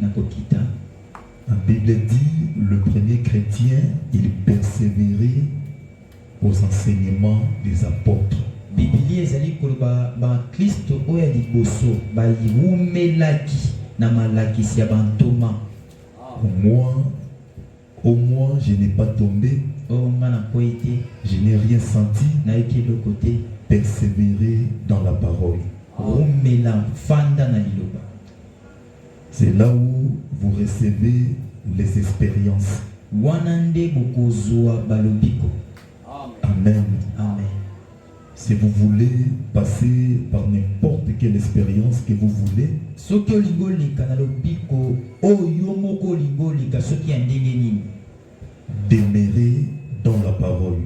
La Bible dit, le premier chrétien, il persévérait aux enseignements des apôtres. Biblia ezali koloba ba Kristo oya liboso ba yiwumelaki na malakisi ya bantoma. Au moins, je n'ai pas tombé. Je n'ai rien senti. Persévérer dans la parole. C'est là où vous recevez les expériences. Amen. Amen. Si vous voulez passer par n'importe quelle expérience que vous voulez, demeurez dans la parole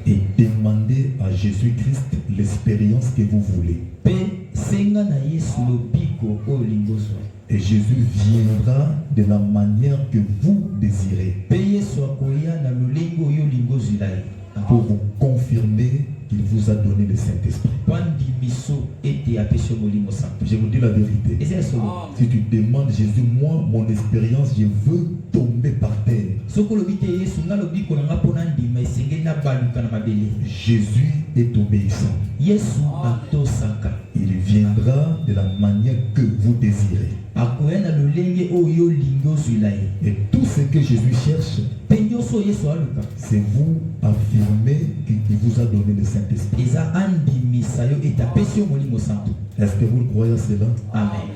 et demandez à Jésus-Christ l'expérience que vous voulez. Et Jésus viendra de la manière que vous désirez pour vous confirmer qu'il vous a donné le Saint-Esprit. Je vous dis la vérité. Si tu demandes Jésus, moi, mon expérience, je veux tomber par terre. Jésus est obéissant. Il viendra de la manière que vous désirez. Et tout ce que Jésus cherche, c'est vous affirmer qu'il vous a donné le Saint-Esprit. Est-ce que vous le croyez à cela? Amen.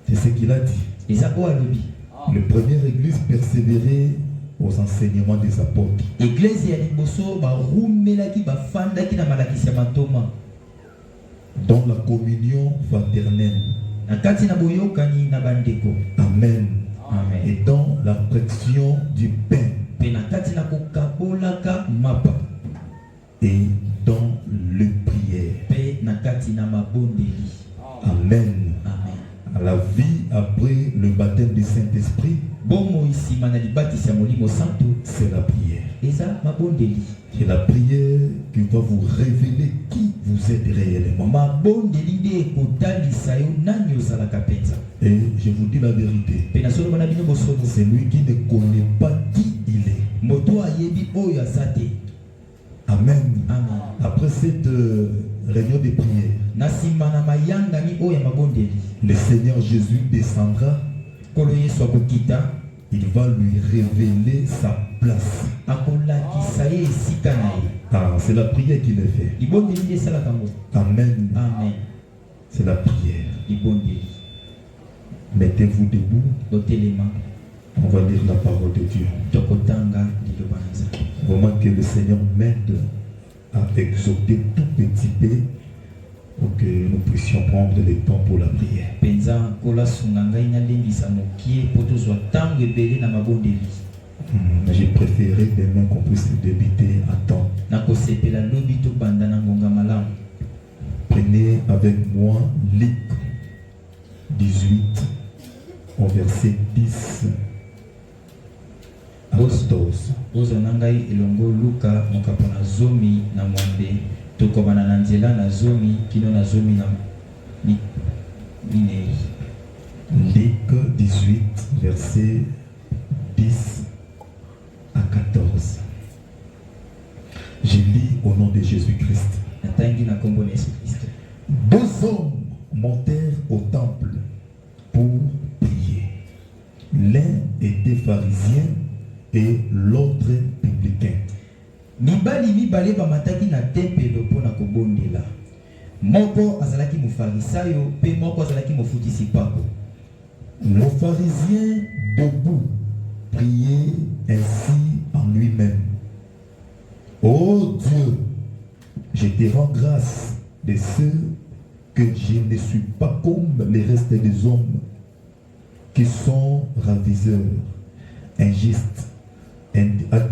C'est ce qu'il a dit. Le premier église persévérait aux enseignements des apôtres. Dans la communion fraternelle. Amen. Amen. Et dans la fraction du pain. Et dans le prière. Amen. À la vie après le baptême du Saint-Esprit, c'est la prière. C'est la prière qui va vous révéler qui vous êtes réellement. Et je vous dis la vérité. C'est lui qui ne connaît pas qui il est. Amen. Après cette réunion de prière, le Seigneur Jésus descendra. Il va lui révéler sa place. C'est la prière qu'il a fait. Amen. C'est la prière. Mettez-vous debout. On va lire la parole de Dieu. Vraiment que le Seigneur m'aide à exhorter tout petit peu pour que nous puissions prendre le temps pour la prière. J'ai préféré demain qu'on puisse débuter à temps. Prenez avec moi Luc 18 au verset 10 à 14. Luc 18, verset 10 à 14. Je lis au nom de Jésus-Christ. Deux hommes montèrent au temple pour prier. L'un était pharisien et l'autre publicain. Moko azalaki mufarisayo pe moko azalaki mufutisi pako. Le pharisien debout priait ainsi en lui-même. Ô Dieu, je te rends grâce de ce que je ne suis pas comme les restes des hommes qui sont raviseurs, injustes,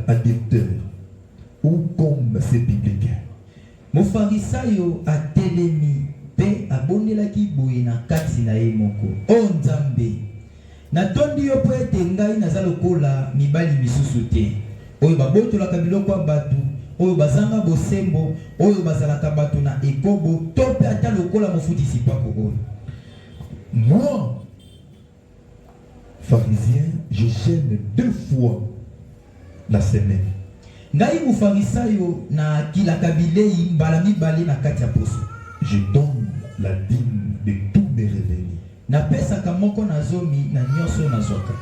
addicteurs ou comme ces publicains. Mufarisayo atelemi pe abonelaki boye na kati na ye moko. O Nzambe, natondi yo po ete ngai naza lokola mibali misusu te. Oyo babotolaka biloko ya batu, oyo bazanga bosembo, oyo bazalaka batu na ekobo, to pe ata lokola mofutisi pako oyo. Moi, pharisien, je jeûne 2 fois la semaine. Ngai mufarisayo na kila kabilei mbala mibale na kati ya poso. Je donne la dîme de tous mes revenus. Na pesa kamoko na zomi na nyonso na zoka.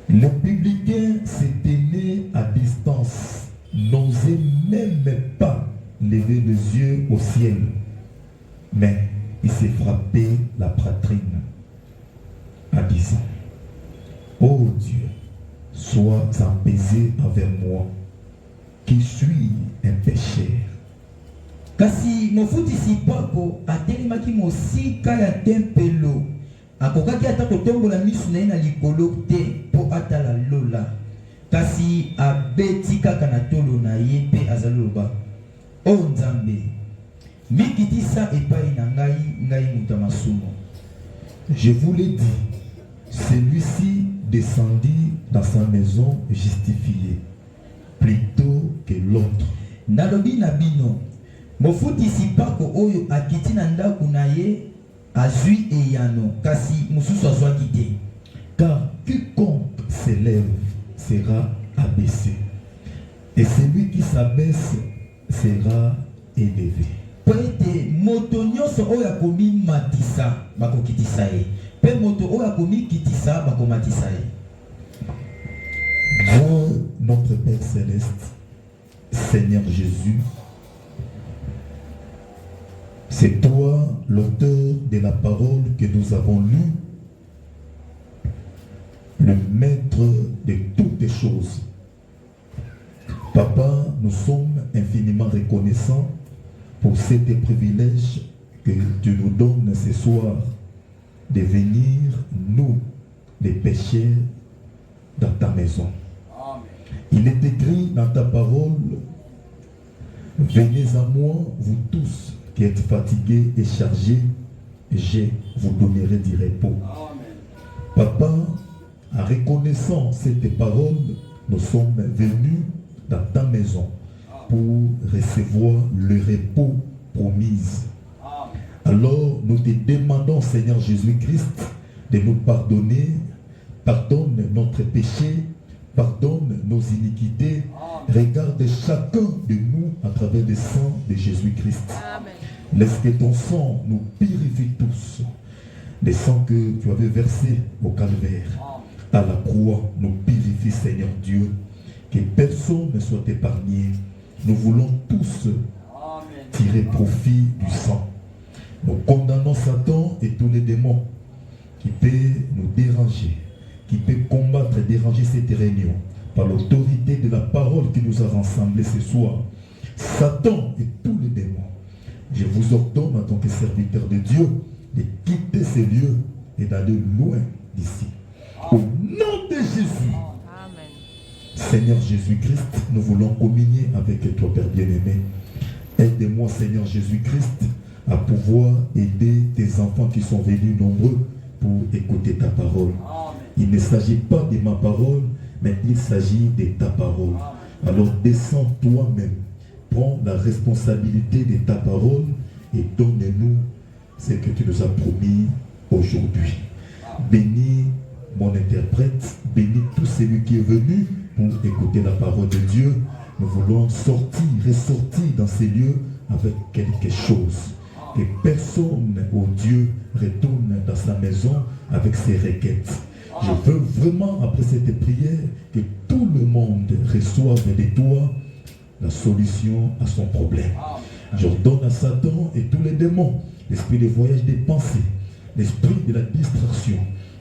Le publicain se tenait à distance, n'osait même pas lever les yeux au ciel, mais il s'est frappé la poitrine en disant: ô Dieu, sois apaisé envers moi, qui suis un pécheur. Kasi mofutisi pako atelemaki mosika ya tempelo, akokaki ata kotombola misu na ye na likolo te mpo atala lola, kasi abeti kaka na tolo na ye mpe azali loba: o Nzambe, mikitisa epai na ngai mutu masumu. Je vous l'ai dit, celui-ci descendit dans sa maison justifié plutôt que l'autre. Nalobi na bino, mofutisi pako oyo akiti na ndako na ye azwi eyano, kasi mususu azwaki te. Car quiconque s'élève sera abaissé, et celui qui s'abaisse sera élevé. Po ete moto nyonso oyo akomi matisa bakokitisa ye, pe moto oyo akomi kitisa bakomatisa ye. Dieu notre Père Céleste, Seigneur Jésus, c'est toi l'auteur de la parole que nous avons lue, le maître de toutes les choses. Papa, nous sommes infiniment reconnaissants pour ce privilège que tu nous donnes ce soir de venir, nous, les pécheurs, dans ta maison. Amen. Il est écrit dans ta parole: venez à moi, vous tous qui êtes fatigués et chargés, et je vous donnerai du repos. Amen. Papa, en reconnaissant cette parole, nous sommes venus dans ta maison pour recevoir le repos promis. Alors nous te demandons, Seigneur Jésus-Christ, de nous pardonner. Pardonne notre péché, pardonne nos iniquités. Regarde chacun de nous à travers le sang de Jésus-Christ. Laisse que ton sang nous purifie tous. Le sang que tu avais versé au calvaire, à la croix, nous purifie, Seigneur Dieu. Que personne ne soit épargné. Nous voulons tous tirer profit du sang. Nous condamnons Satan et tous les démons qui peuvent nous déranger, qui peuvent combattre et déranger cette réunion par l'autorité de la parole qui nous a rassemblés ce soir. Satan et tous les démons, je vous ordonne en tant que serviteur de Dieu de quitter ces lieux et d'aller loin d'ici. Au nom de Jésus. Seigneur Jésus-Christ, nous voulons communier avec toi, Père bien-aimé. Aide-moi, Seigneur Jésus-Christ, à pouvoir aider tes enfants qui sont venus nombreux pour écouter ta parole. Il ne s'agit pas de ma parole, mais il s'agit de ta parole. Alors descends toi-même, prends la responsabilité de ta parole et donne-nous ce que tu nous as promis aujourd'hui. Bénis mon interprète, bénis tout celui qui est venu pour écouter la parole de Dieu. Nous voulons sortir, ressortir dans ces lieux avec quelque chose. Que personne, oh Dieu, retourne dans sa maison avec ses requêtes. Je veux vraiment, après cette prière, que tout le monde reçoive de toi la solution à son problème. J'ordonne à Satan et tous les démons, l'esprit des voyages des pensées, l'esprit de la distraction,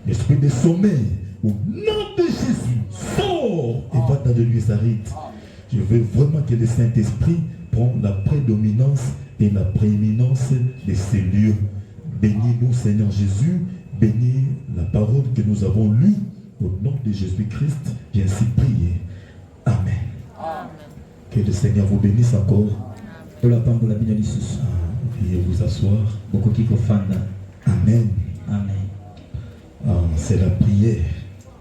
l'esprit des sommeils, au nom de Jésus, sors et va dans le lieu s'arrête. Je veux vraiment que le Saint-Esprit prenne la prédominance et la prééminence de ces lieux. Bénis-nous, Seigneur Jésus, bénis la parole que nous avons lue. Au nom de Jésus-Christ, j'ai ainsi prié. Amen. Amen. Que le Seigneur vous bénisse encore. Veuillez vous asseoir. Amen. Amen. C'est la prière.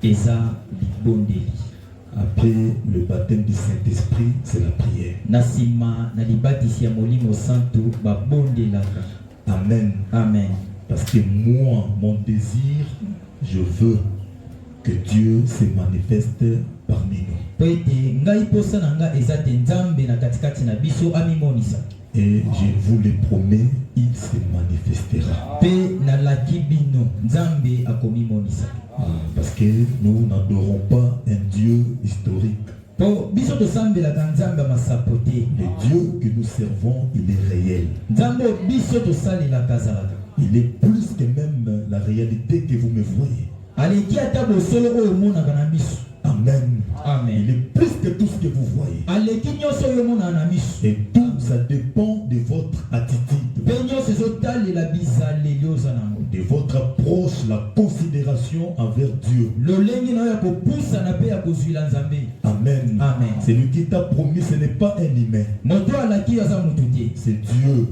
Eza libondeli. Après le baptême du Saint-Esprit, c'est la prière. Nasima na libatisi ya molimo santo babondelaka. Amen. Amen. Parce que moi, mon désir, Je veux que Dieu se manifeste parmi nous. Et je vous le promets, il se manifestera. Parce que nous n'adorons pas un Dieu historique. Le Dieu que nous servons, il est réel. Il est plus que même la réalité que vous me voyez. Amen. Amen. Il est plus que tout ce que vous voyez. Et tout ça dépend de votre attitude, de votre approche, la considération envers Dieu. Amen. Amen. Celui qui t'a promis, ce n'est pas un humain. C'est Dieu.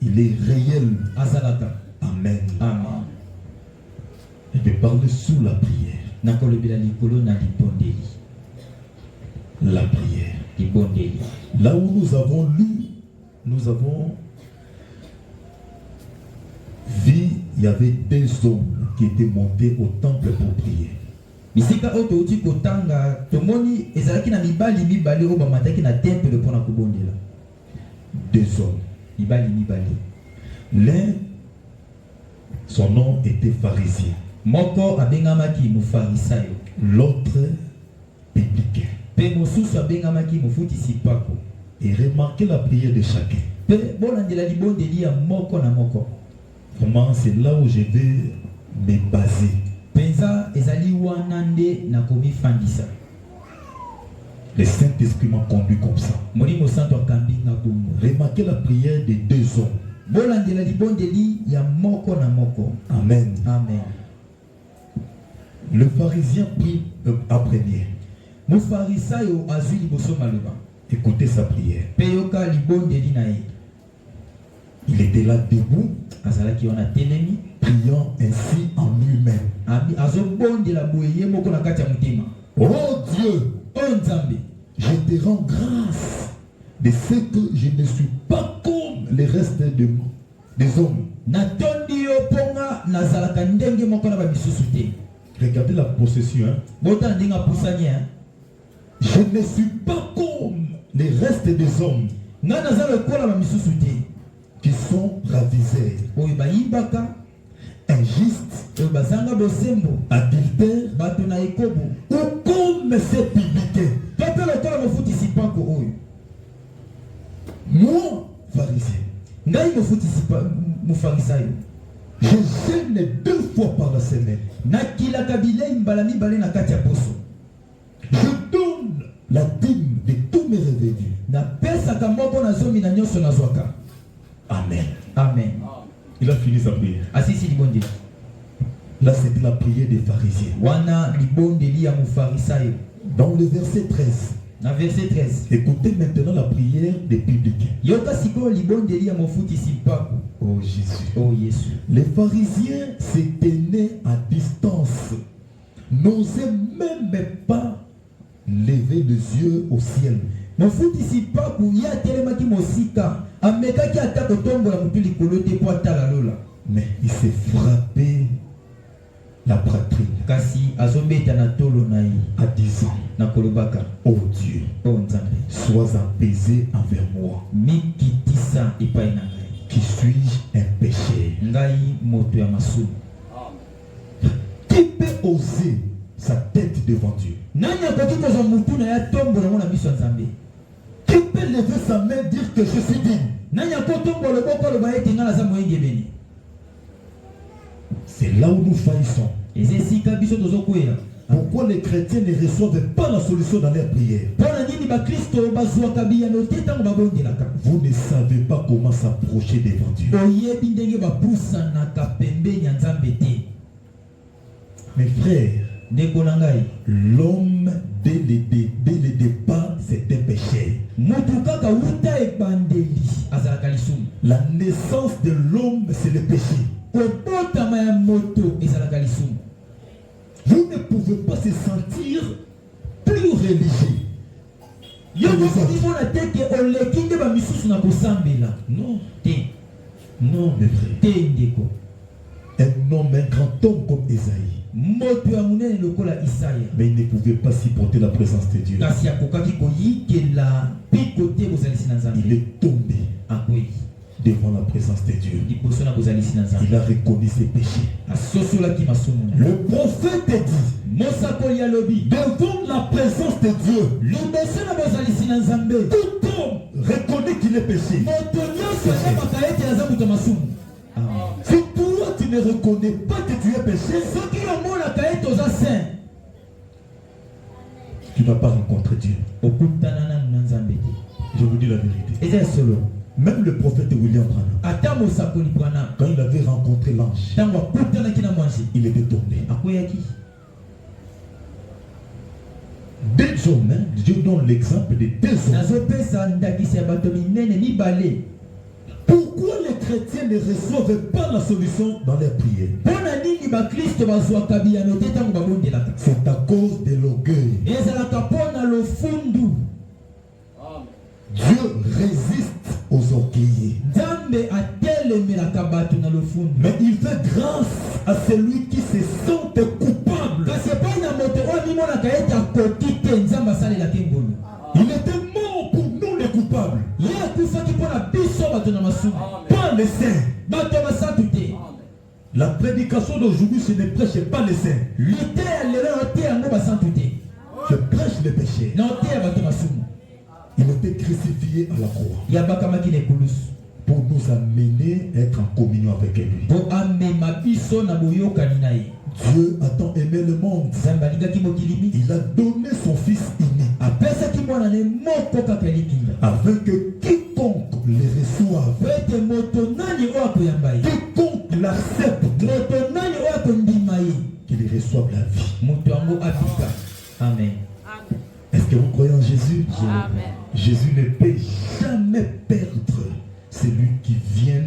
Il est réel. Amen. Amen. Je vais parler sous la prière. La prière. Là où nous avons lu, nous avons vu, il y avait deux hommes qui étaient montés au temple pour prier. Deux hommes. L'un, son nom était pharisien. L'autre, publicain. Et remarquez la prière de chacun. Comment c'est là où je vais me baser. Le Saint-Esprit m'a conduit comme ça. Remarquez la prière des deux hommes. Amen. Amen. Le pharisien prie en premier. Écoutez sa prière. Il était là debout, priant ainsi en lui-même. Oh Dieu, je te rends grâce de ce que je ne suis pas comme les restes des hommes. Regardez la possession. Je ne suis pas comme les restes des hommes qui sont ravisés, injustes, adultères, ou comme ces publicains. Moi, pharisien, je jeûne 2 fois par la semaine. Je donne la dîme de tous mes revenus. Amen. Amen. Il a fini sa prière. Là, c'était la prière des pharisiens. Dans le verset 13. Écoutez maintenant la prière des publicains. Oh Jésus. Les pharisiens se tenaient à distance, n'osaient même pas lever les yeux au ciel. Mais il s'est frappé la poitrine en disant, oh Dieu, sois apaisé envers moi. Qui suis-je, un pécheur? Qui peut oser sa tête devant Dieu? Qui peut lever sa main et dire que je suis digne? C'est là où nous faillissons. Pourquoi les chrétiens ne reçoivent pas la solution dans leur prière? Vous ne savez pas comment s'approcher devant Dieu. Mes frères, l'homme dès le départ c'était péché. La naissance de l'homme c'est le péché. Vous ne pouvez pas se sentir plus religieux. Non. Non, mes frères. Un homme, un grand homme comme Esaïe. Mais il ne pouvait pas supporter la présence de Dieu. Il est tombé devant la présence de Dieu. Il a reconnu ses péchés. Le prophète dit, devant la présence de Dieu, tout homme reconnaît qu'il est péché. Si toi tu ne reconnais pas que tu es péché, tu n'as pas rencontré Dieu. Je vous dis la vérité. Même le prophète William Branham, quand il avait rencontré l'ange, il était tombé. Deux hommes, Dieu donne l'exemple de deux hommes. Pourquoi les chrétiens ne reçoivent pas la solution dans leurs prières? C'est à cause de l'orgueil. Dieu résiste aux orgueilleux. Mais il fait grâce à celui qui se sent coupable. Il était mort pour nous les coupables. Pas les saints. La prédication d'aujourd'hui, ce ne prêche pas les saints. Je prêche les péchés. Il était crucifié à la croix pour nous amener à être en communion avec lui. Dieu a tant aimé le monde. Il a donné son Fils unique afin que quiconque les reçoive, quiconque l'accepte, qu'il reçoive la vie. Amen. Est-ce que vous croyez en Jésus? Amen. Jésus ne peut jamais perdre celui qui vient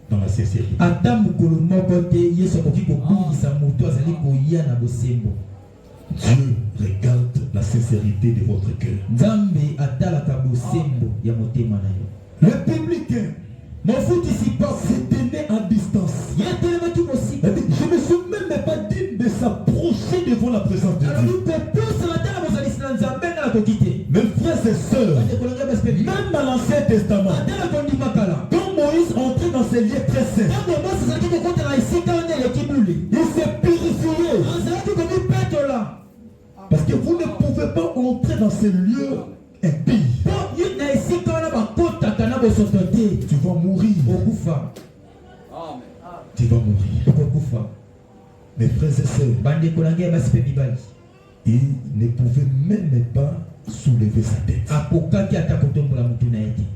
dans la sincérité. Dieu regarde la sincérité de votre cœur. Le publicain se tenait à distance. Je ne suis même pas digne de s'approcher devant la présence de Dieu. Mes frères et sœurs, même dans l'Ancien Testament, quand Moïse entrait dans ces lieux très saints, il s'est purifié. Parce que vous ne pouvez pas entrer dans ces lieux impies. Tu vas mourir. Tu vas mourir. Mes frères et sœurs, il ne pouvait même pas soulever sa tête.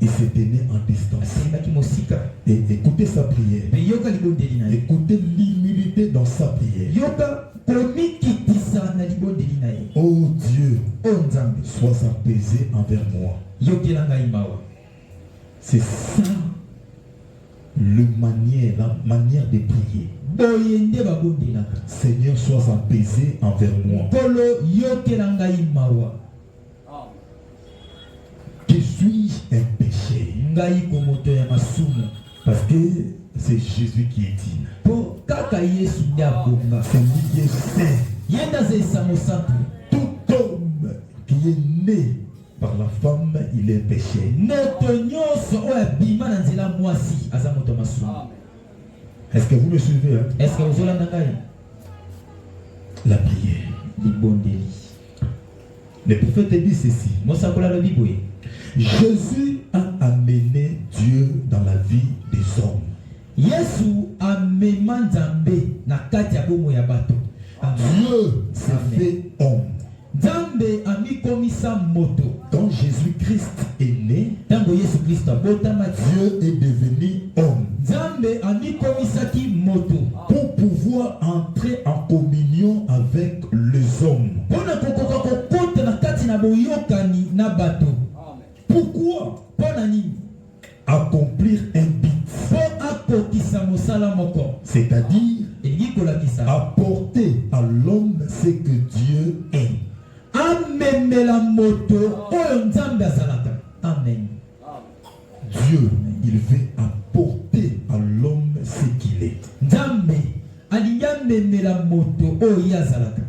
Il se tenait en distance. Et écoutez sa prière. Écoutez l'humilité dans sa prière. Oh Dieu, sois apaisé envers moi. C'est ça la manière de prier. Seigneur, sois apaisé envers moi. Que suis-je un péché? Parce que c'est Jésus qui est digne. C'est lui qui est saint. Tout homme qui est né par la femme, il est péché. Est-ce que vous me suivez? La prière. Le prophète dit ceci. Jésus a amené Dieu dans la vie des hommes. Dieu s'est fait homme. Quand Jésus-Christ est né, Dieu est devenu homme pour pouvoir entrer en communion avec les hommes. Pourquoi? Accomplir un but, c'est-à-dire apporter à l'homme ce que Dieu est. Amen. Dieu, il veut apporter à l'homme ce qu'il est. alinga memela moto oyo azalaka.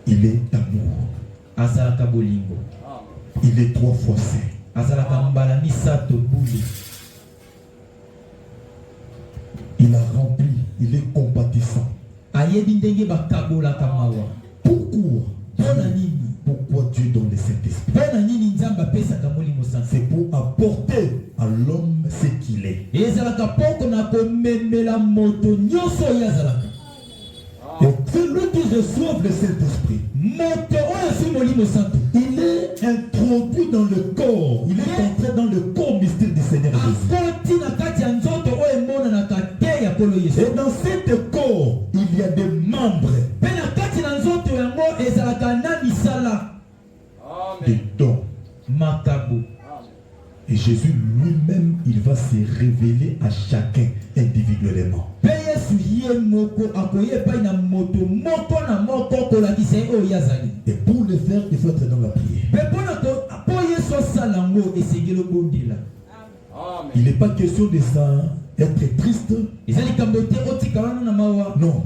Il est amour. Azalaka bolingo. Il est 3 fois saint. Azalaka mbala misato buli. Il a rempli, il est compatissant. Ayebi ndenge bakabola kamawa. Pourquoi Dieu donne le Saint-Esprit? C'est pour apporter à l'homme ce qu'il est. Et celui qui reçoit le Saint-Esprit, il est introduit dans le corps. Il est entré dans le corps mystère du Seigneur Jésus. Et dans cet corps, il y a des membres. Des dons. Et Jésus lui-même, il va se révéler à chacun individuellement. Et pour le faire, il faut être dans la prière. Il n'est pas question de ça, être triste. Non.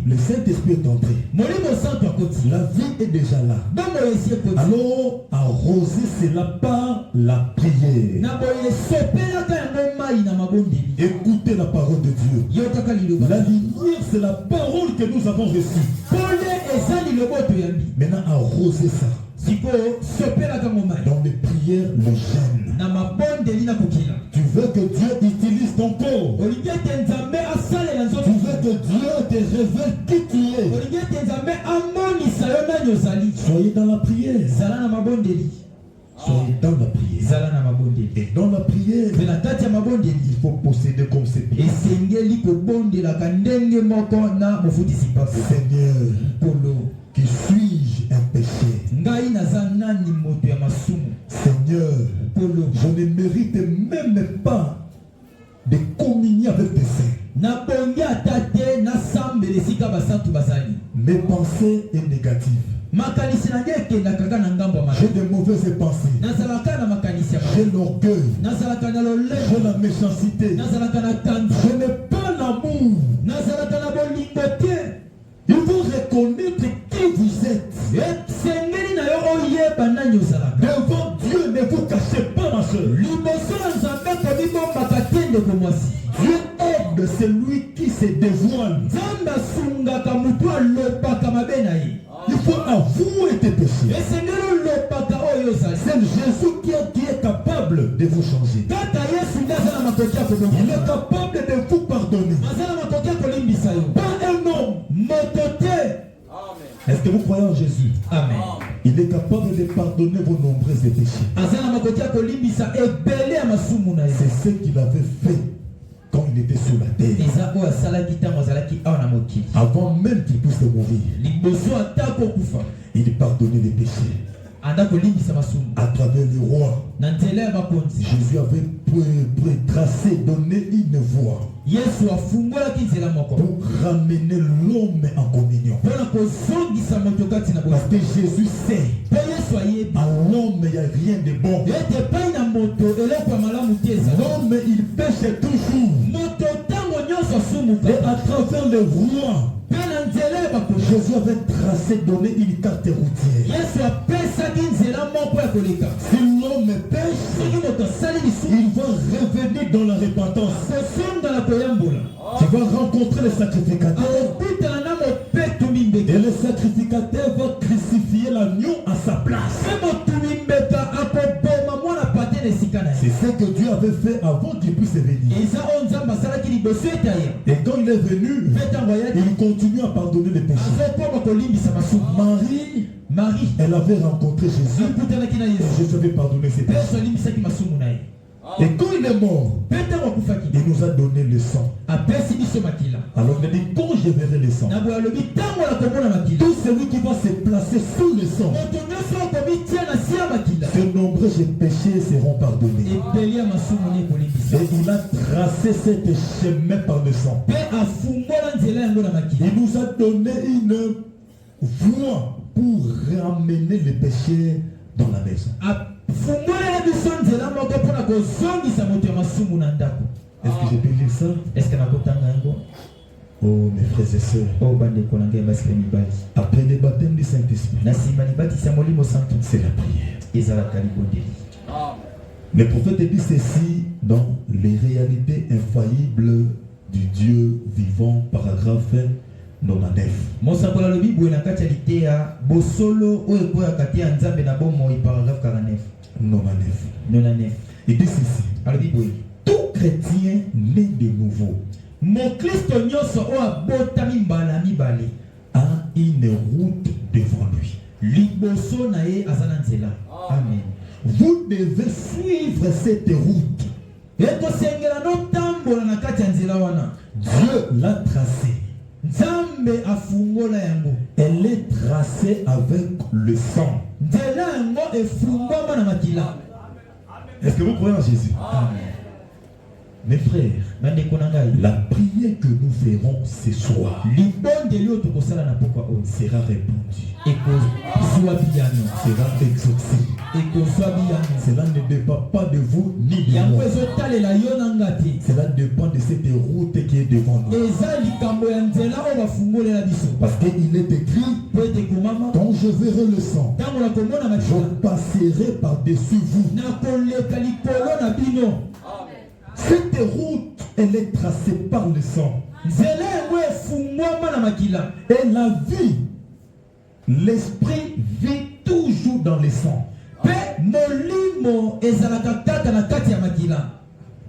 Le Saint-Esprit est entré. La vie est déjà là. Alors, arroser cela par la prière. Écoutez la parole de Dieu. La lumière, c'est la parole que nous avons reçue. Maintenant, arroser ça. Dans les prières, le jeûne. Tu veux que Dieu utilise ton corps. Tu veux que Dieu te révèle qui tu es. Soyez dans la prière. Soyez dans la prière. Et dans la prière, il faut posséder comme ses pieds. Seigneur, qui suis-je un péché? Seigneur, je ne mérite même pas de communier avec tes saints. Mes pensées sont négatives. J'ai de mauvaises pensées. J'ai l'orgueil. J'ai la méchanceté. Je n'ai pas l'amour. Il faut reconnaître qui vous êtes. Devant Dieu, ne vous cachez pas, ma soeur. Dieu aide celui qui se dévoile. Il faut avouer tes péchés. C'est Jésus qui est capable de vous changer. Il est capable de vous pardonner. Pas un homme. Est-ce que vous croyez en Jésus? Amen. Il est capable de pardonner vos nombreux péchés. C'est ce qu'il avait fait quand il était sur la terre. Avant même qu'il puisse mourir, il pardonnait les péchés. À travers les rois, Jésus avait tracé, donné une voie pour ramener l'homme en communion. Parce que Jésus sait, à l'homme il n'y a rien de bon. L'homme il pêche toujours. Et à travers les rois, Jésus avait tracé, donné une carte routière. Si l'homme pêche, il va revenir dans la repentance. Tu vas rencontrer le sacrificateur. Et le sacrificateur va crucifier l'agneau à sa place. C'est ce que Dieu avait fait avant qu'il puisse venir. Et quand il est venu, il continue à pardonner les péchés. Marie, elle avait rencontré Jésus. Et Jésus avait pardonné ses péchés. Et quand il est mort, il nous a donné le sang. Alors il dit, quand je verrai le sang, tout celui qui va se placer sous le sang, ses nombreux péchés seront pardonnés. Et il a tracé cet chemin par le sang. Il nous a donné une voie pour ramener les péchés dans la maison. Est-ce que je peux lire ça? Est-ce que nakotanga yango? Oh mes frères et sœurs. Oh bande kolanga basile mibali. Après le baptême du Saint-Esprit, Na sima libatisa molimo santo. c'est la prière. Ezalaka libondeli. Le prophète dit ceci dans les réalités infaillibles du Dieu vivant, paragraphe 99. Mosakola lobi boye na kati ya litea bosolo oyo boya kati ya nzambe na bomoi paragraphe 49. 99. Il dit ceci. Alobi boye. Tout chrétien né de nouveau Mon Christ nyonso o abotami mbala mibale a une route devant lui. liboso na ye azana nzela. Amen. Vous devez suivre cette route. Ekosengela no tambola na kati ya nzela wana. Dieu l'a tracée. Nzambe afungola yango. Elle est tracée avec le sang. Nzela yango efungwama na makila. Est-ce que vous croyez en Jésus? Amen. Mes frères, la prière que nous ferons ce soir sera répondue, sera exaucée. Cela ne dépend pas de vous ni de moi. Cela dépend de cette route qui est devant nous. Parce qu'il est écrit, quand je verrai le sang, je passerai par-dessus vous. Cette route, elle est tracée par le sang. Et la vie, l'esprit vit toujours dans le sang.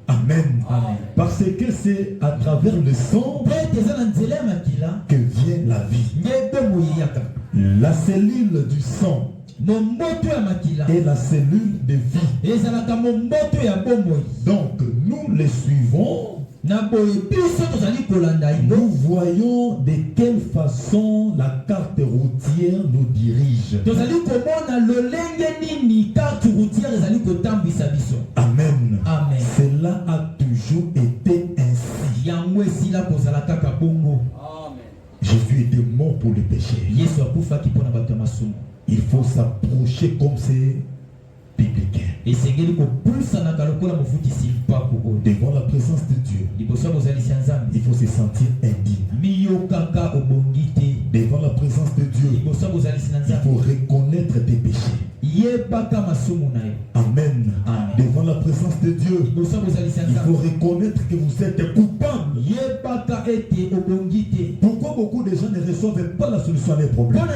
Amen. Amen. Parce que c'est à travers le sang que vient la vie. La cellule du sang est la cellule de vie. Donc nous les suivons. Nous voyons de quelle façon la carte routière nous dirige. Amen. Amen. Cela a toujours été ainsi. Jésus était mort pour le péché. Il faut s'approcher comme c'est biblique. Devant la présence de Dieu, il faut se sentir indigne. Devant la présence de Dieu, il faut reconnaître tes péchés. Amen. Amen. Devant la présence de Dieu, il faut reconnaître que vous êtes coupable. Pourquoi beaucoup de gens ne reçoivent pas la solution à leurs problèmes?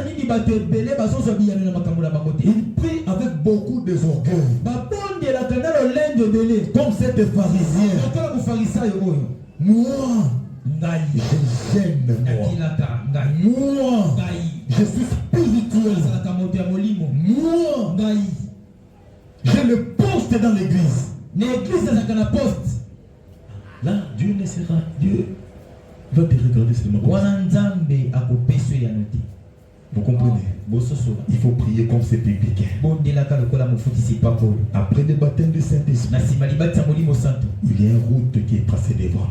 Ils prient avec beaucoup d'orgueil, comme cette pharisien. Moi, je gêne moi. Je suis spirituel. Moi, j'ai le poste dans l'église. Là, Dieu ne sera. Dieu va te regarder seulement. Vous comprenez? Il faut prier comme c'est biblique. Après le baptême du Saint-Esprit, il y a une route qui est tracée devant.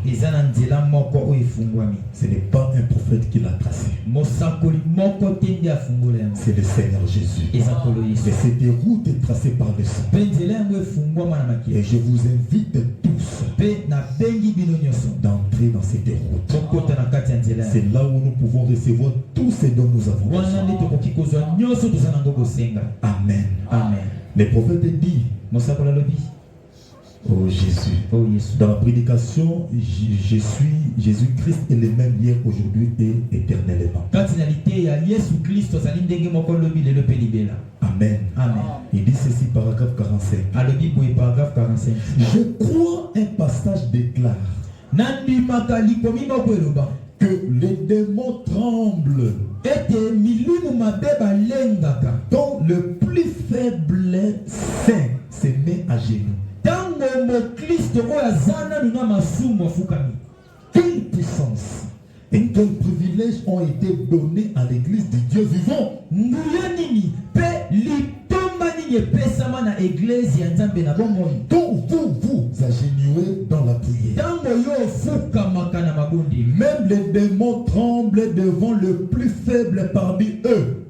Ce n'est pas un prophète qui l'a tracée. C'est le Seigneur Jésus. Et cette route est tracée par le sang. Et je vous invite tous d'entrer dans cette route. C'est là où nous pouvons recevoir tout ce dont nous avons besoin. Amen. Amen. Le prophète dit, oh Jésus, dans la prédication, Jésus-Christ est le même hier, aujourd'hui et éternellement. Amen. Amen. Il dit ceci, paragraphe 45. Je crois un passage déclare que les démons tremblent quand le plus faible saint se met à genoux. Quelle puissance et quels privilèges ont été donnés à l'église du Dieu vivant. Quand vous agenouillez dans la prière, même les démons tremblent devant le plus faible parmi eux.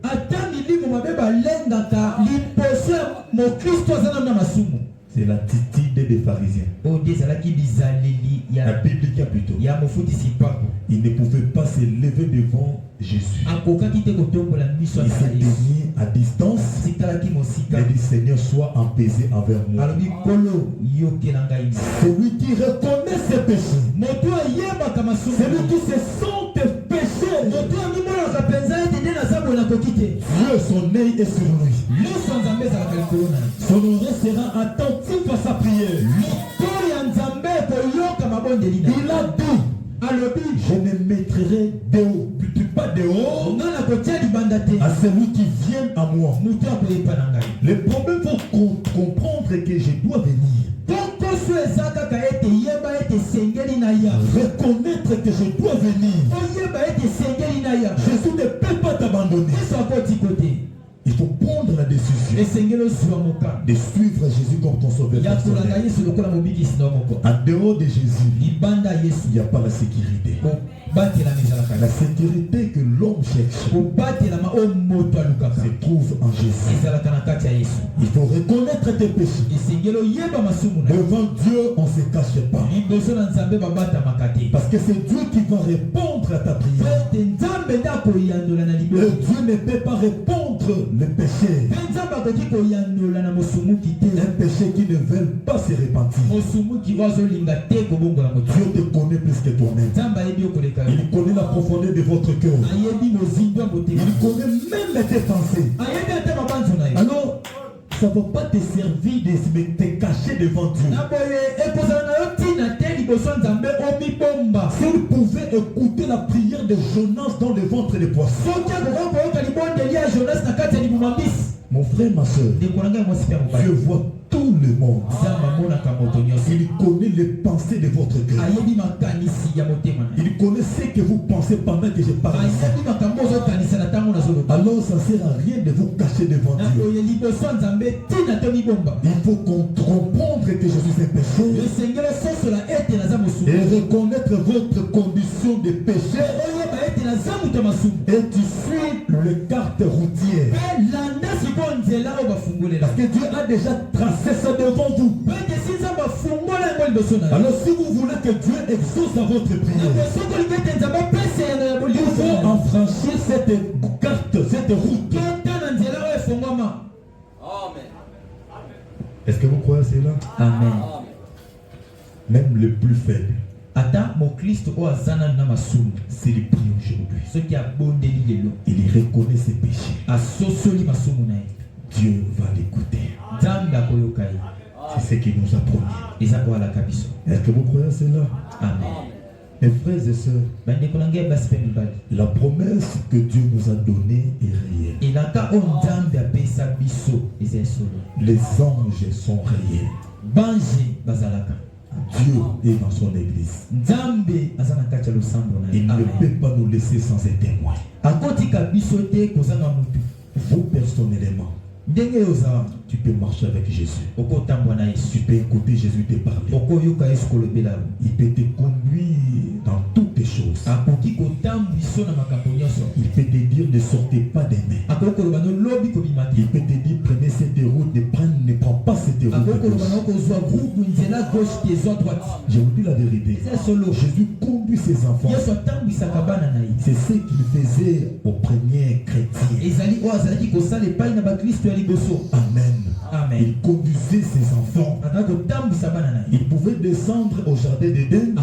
C'est l'attitude des pharisiens. La Bible dit plutôt. Il ne pouvait pas se lever devant Jésus. Il s'est tenu à distance. Et dit Seigneur, sois apaisé envers moi. Celui qui reconnaît ses péchés. Celui qui se sent péché. Dieu, son œil est sur lui. Son oreille sera attentif à sa prière. Il a dit, je ne mettrai pas de haut à celui qui vient à moi. Le problème, il faut comprendre que je dois venir. Reconnaître que je dois venir. Jésus ne peut pas t'abandonner. Il faut prendre la décision de suivre Jésus comme ton sauveur personnel. En dehors de Jésus, il n'y a pas la sécurité. La sécurité que l'homme cherche se trouve en Jésus. Il faut reconnaître tes péchés. Devant Dieu, on ne se cache pas. Parce que c'est Dieu qui va répondre à ta prière. Et Dieu ne peut pas répondre le péché. Un péché qui ne veut pas se repentir. Dieu te connaît plus que toi-même. Il connaît la profondeur de votre cœur. Il connaît même tes pensées. Alors, ça ne va pas te servir de te cacher devant Dieu. Si vous pouvez écouter la prière de Jonas dans le ventre des poissons. Mon frère, ma soeur, Dieu voit tout le monde. Il connaît les pensées de votre cœur. Il connaît ce que vous pensez pendant que je parle. Alors ça ne sert à rien de vous cacher devant Dieu. Il faut comprendre que je suis un pécheur et reconnaître votre condition de péché. Et tu suis le carte routière. Parce que Dieu a déjà tracé ça devant vous. Alors si vous voulez que Dieu exauce à votre prière, il faut enfranchir cette carte, cette route. Est-ce que vous croyez cela? Amen. Même le plus faible, s'il prie aujourd'hui, il reconnaît ses péchés, Dieu va l'écouter. C'est ce qu'il nous a promis. Est-ce que vous croyez cela? Amen. Mes frères et sœurs, la promesse que Dieu nous a donnée est réelle. Les anges sont réels. Dieu est dans son église. Il ne peut pas nous laisser sans un témoin. Vous personnellement, tu peux marcher avec Jésus. Tu peux écouter Jésus te parler. Il peut te conduire dans toutes les choses. Il peut te dire ne sortez pas des mains. Il peut te dire prenez cette route, ne prends pas cette route. Je vous dis la vérité. Jésus conduit ses enfants. C'est ce qu'il faisait aux premiers chrétiens. Amen. Amen. Il conduisait ses enfants. Il pouvait descendre au jardin d'Éden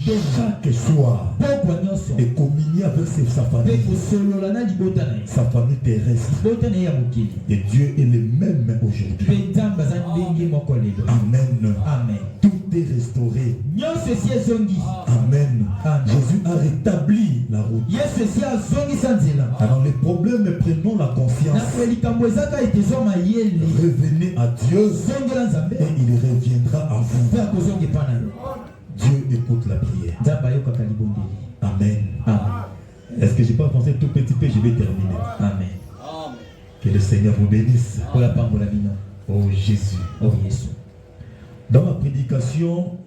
chaque soir et communier avec sa famille. Sa famille terrestre. Et Dieu est le même aujourd'hui. Amen. Amen. Tout est restauré. Amen. Jésus a rétabli la route. Alors les problèmes, prenons la conscience. Revenez à Dieu et il reviendra à vous. Dieu écoute la prière. Amen. Est-ce que je peux avancer tout petit peu? Je vais terminer. Amen. Que le Seigneur vous bénisse. Oh Jésus. Oh Jésus. Dans ma prédication,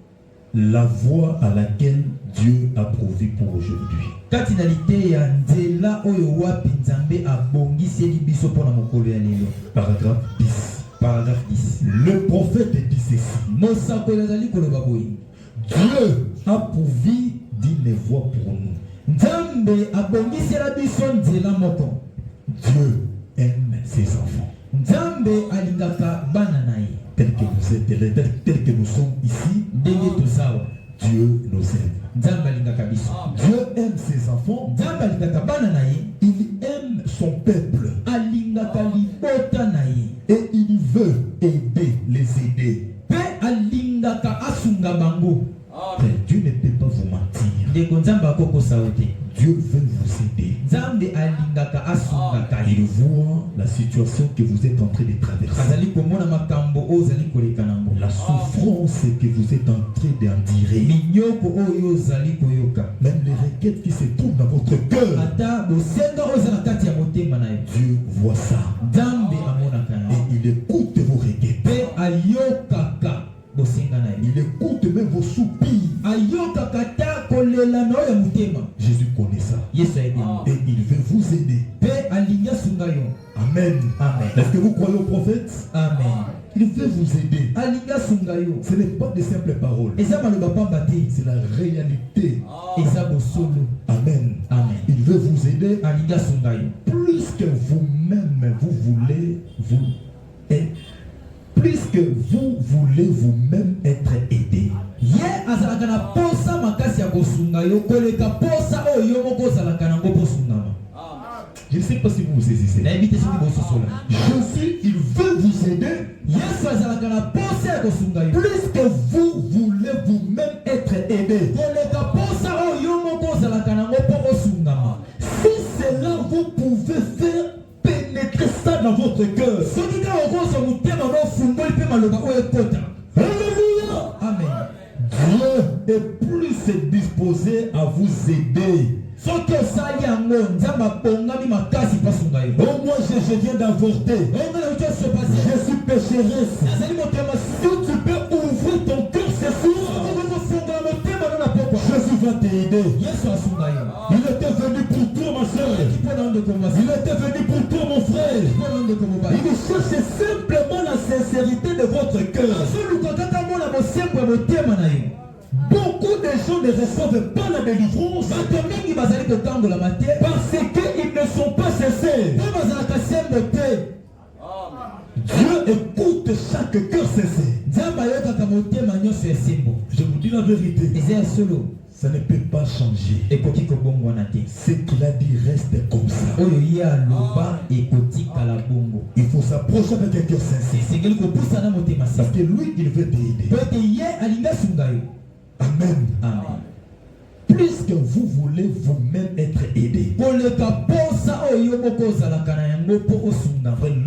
la voie à laquelle Dieu a pourvu pour aujourd'hui. Paragraphe 10. Paragraphe 10. Le prophète dit ceci. Dieu a pourvu d'une voie pour nous. Dieu aime ses enfants. Tel que vous êtes, tel que nous sommes ici, Dieu nous aime. Dieu aime ses enfants. Il aime son peuple. Et il veut aider, les aider. Dieu ne peut pas vous mentir. Dieu veut vous aider. Il voit la situation que vous êtes en train de traverser. La souffrance que vous êtes en train d'endurer. Même les requêtes qui se trouvent dans votre cœur. Dieu voit ça. Et il écoute vos requêtes. Il écoute même vos soupirs. Jésus connaît ça. Et il veut vous aider. Amen. Est-ce que vous croyez au prophète? Amen. Il veut vous aider. Ce n'est pas de simples paroles. C'est la réalité. Amen. Il veut vous aider. Plus que vous-même vous voulez plus que vous voulez vous-même être aidé. Je ne sais pas si vous vous saisissez. Jésus, il veut vous aider. Plus que vous voulez vous-même être aidé. Si c'est là, vous pouvez faire pénétrer ça dans votre cœur. Alléluia. Amen. Dieu est plus disposé à vous aider. Oh, moi je viens d'avorter. Je suis pécheresse. Si tu peux ouvrir ton cœur ce soir, Jésus va t'aider. Il était venu pour toi, ma soeur. Il était venu pour toi, mon frère. Il cherche simplement la sincérité de votre cœur. Beaucoup de gens ne reçoivent pas la délivrance parce qu'ils ne sont pas sincères. Dieu écoute chaque cœur sincère. Je vous dis la vérité. Ça ne peut pas changer. Ce qu'il a dit reste comme ça. Il faut s'approcher avec un cœur sincère. Parce que lui, il veut t'aider. Amen. Plus que vous voulez vous-même être aidé.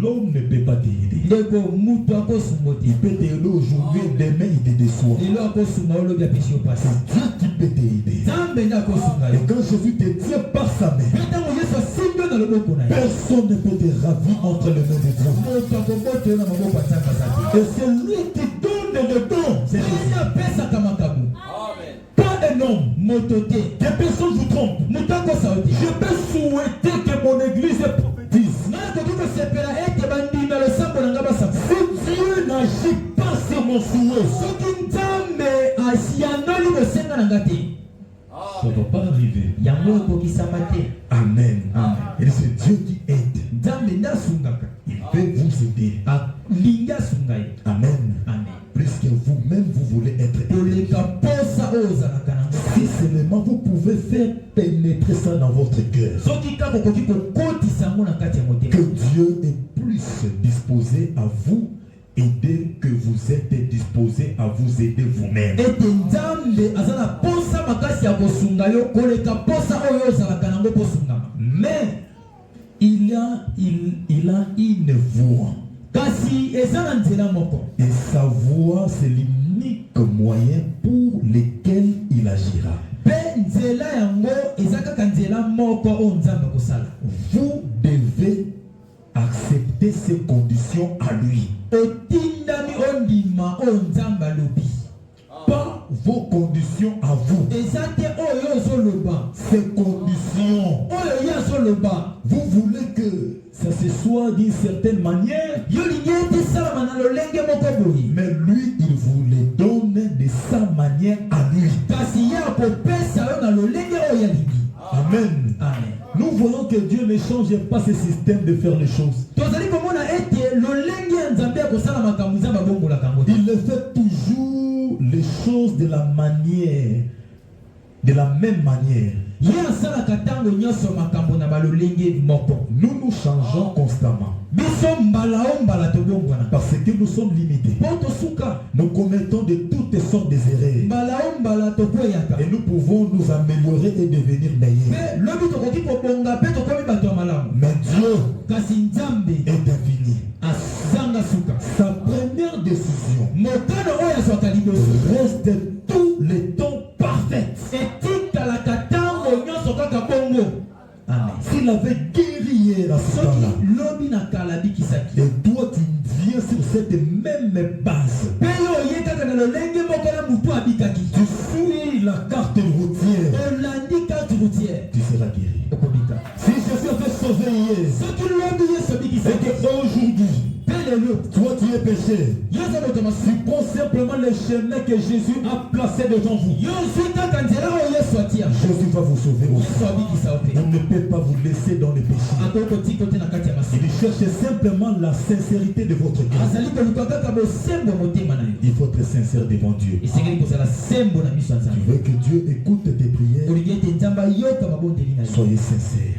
L'homme ne peut pas t'aider. Il peut t'aider aujourd'hui, demain il te déçoit. C'est Dieu qui peut t'aider. Et quand Jésus te tient par sa main, personne ne peut te ravir entre les mains de Dieu. Et c'est lui qui donne le don. Pas un homme. Que personne vous trompe. Je peux souhaiter que mon église prophétise. Si Dieu n'agit pas sur mon souhait, ça ne va pas arriver. Amen. Et c'est Dieu qui aide. Il peut vous aider. Amen. Plus que vous-même vous voulez être aidé. Si seulement vous pouvez faire pénétrer ça dans votre cœur. Que Dieu est plus disposé à vous aider que vous êtes disposé à vous aider vous-même. Mais il a une voix. Et sa voix, c'est l'unique moyen pour lequel il agira. Vous devez accepter ces conditions à lui. Pas vos conditions à vous. Ces conditions, vous voulez que ça se soit d'une certaine manière, mais lui, il vous les donne de sa manière à lui. Amen. Amen. Nous voyons que Dieu ne change pas ce système de faire les choses. Il le fait toujours les choses de la manière, de la même manière. Nous nous changeons constamment. Parce que nous sommes limités. Nous commettons de toutes sortes d'erreurs. Et nous pouvons nous améliorer et devenir meilleurs. Mais Dieu est infini. Sa première décision reste tout le temps parfaite. S'il avait guéri hier à ce temps-là, et toi tu viens sur cette même base, tu suis la carte routière, tu seras guéri. Si Jésus a fait sauver hier, et qu'aujourd'hui toi tu es péché, tu prends simplement le chemin que Jésus a placé devant vous. Jésus va vous sauver aussi. On ne peut pas vous laisser dans le péché. Il cherche simplement la sincérité de votre cœur. Il faut être sincère devant Dieu. Tu veux que Dieu écoute tes prières. Soyez sincères.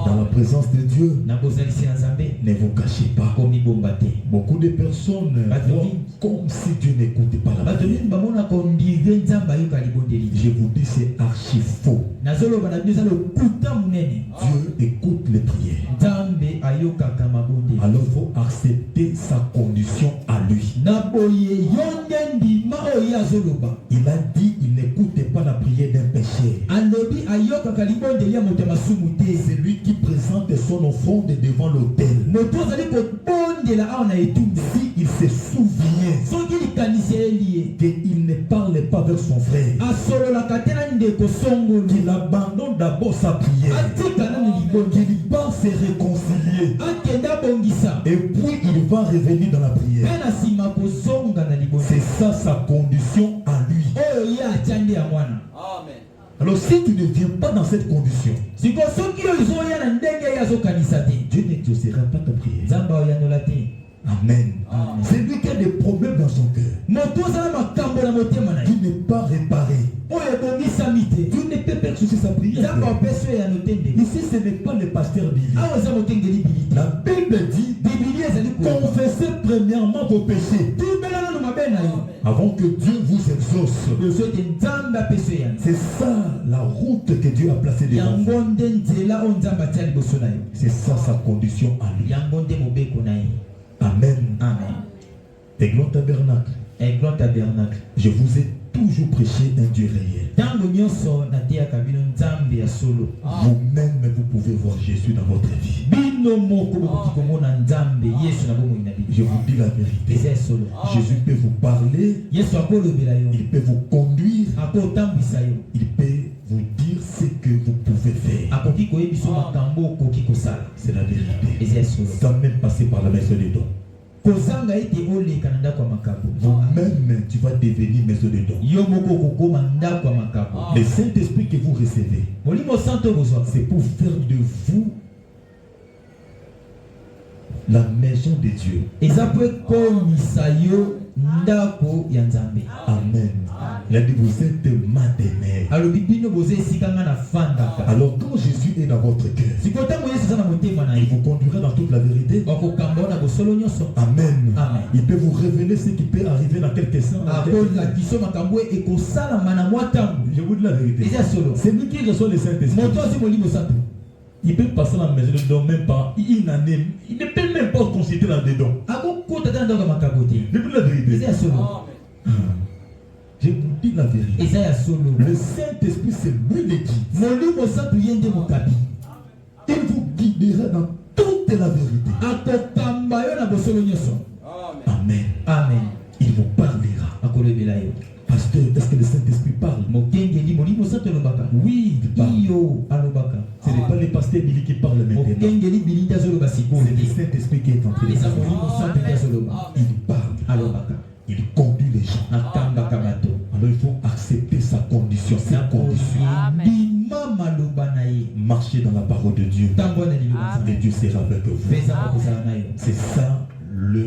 Dans la présence de Dieu, ne vous cachez pas. Beaucoup de personnes voient comme si Dieu n'écoute pas la prière. Je vous dis, c'est archi faux. Dieu écoute les prières. Alors il faut accepter sa condition à lui. Il a dit il n'écoute pas la prière d'un pécheur. C'est lui qui présente son offrande devant l'autel. Si il se souvient qu'il ne parle pas avec son frère, qu'il abandonne d'abord sa prière, qu'il va se réconcilier, et puis il va revenir dans la prière. C'est ça sa condition à lui. Alors si tu ne viens pas dans cette condition, Dieu n'exaucera pas ta prière. Amen. C'est lui qui a des problèmes dans son cœur. Qui n'est pas réparé. Tu ne peux pas exaucer sa prière. Ici, ce n'est pas le pasteur Billy. La Bible dit confessez premièrement vos péchés avant que Dieu vous exauce. C'est ça la route que Dieu a placée devant vous. C'est ça sa condition à lui. Amen. Amen. Aiglon Tabernacle. Aiglon Tabernacle. Je vous ai toujours prêché un Dieu réel. Vous-même, vous pouvez voir Jésus dans votre vie. Je vous dis la vérité. Jésus peut vous parler. Il peut vous conduire. Il peut vous dire ce que vous pouvez faire. C'est la vérité. Sans même passer par la maison des dons. Vous-même, tu vas devenir maison de dons. Le Saint-Esprit que vous recevez, c'est pour faire de vous la maison de Dieu. Amen. Il a dit vous êtes ma demeure. Alors quand Jésus est dans votre cœur, il vous conduira dans toute la vérité. Amen. Il peut vous révéler ce qui peut arriver dans quelques instants. Je vous dis la vérité. C'est lui qui reçoit le Saint-Esprit. Il peut passer dans la maison de dons même pas une année. Il ne peut même pas consulter là-dedans. Je vous dis la vérité. Je vous dis la vérité. Le Saint-Esprit, c'est lui le guide. Il vous guidera dans toute la vérité. Amen. Amen. Il vous parlera. Pasteur, est-ce Mokengeli molimo santo alobaka. Oui, il parle. Iyo alobaka. Ce n'est pas le pasteur Billy qui parle maintenant. Mokengeli bilinda zoloba sikoyo. C'est le Saint-Esprit qui est en train de Eza parler. molimo santo azoloba. Il parle. Alobaka. Il conduit les gens. Akambaka bato. Alors il faut accepter sa condition, ses conditions. Bima maloba na ye. Marcher dans la parole de Dieu. Tambona liloba. Et Dieu sera avec vous. Pesa kozala na yo. C'est ça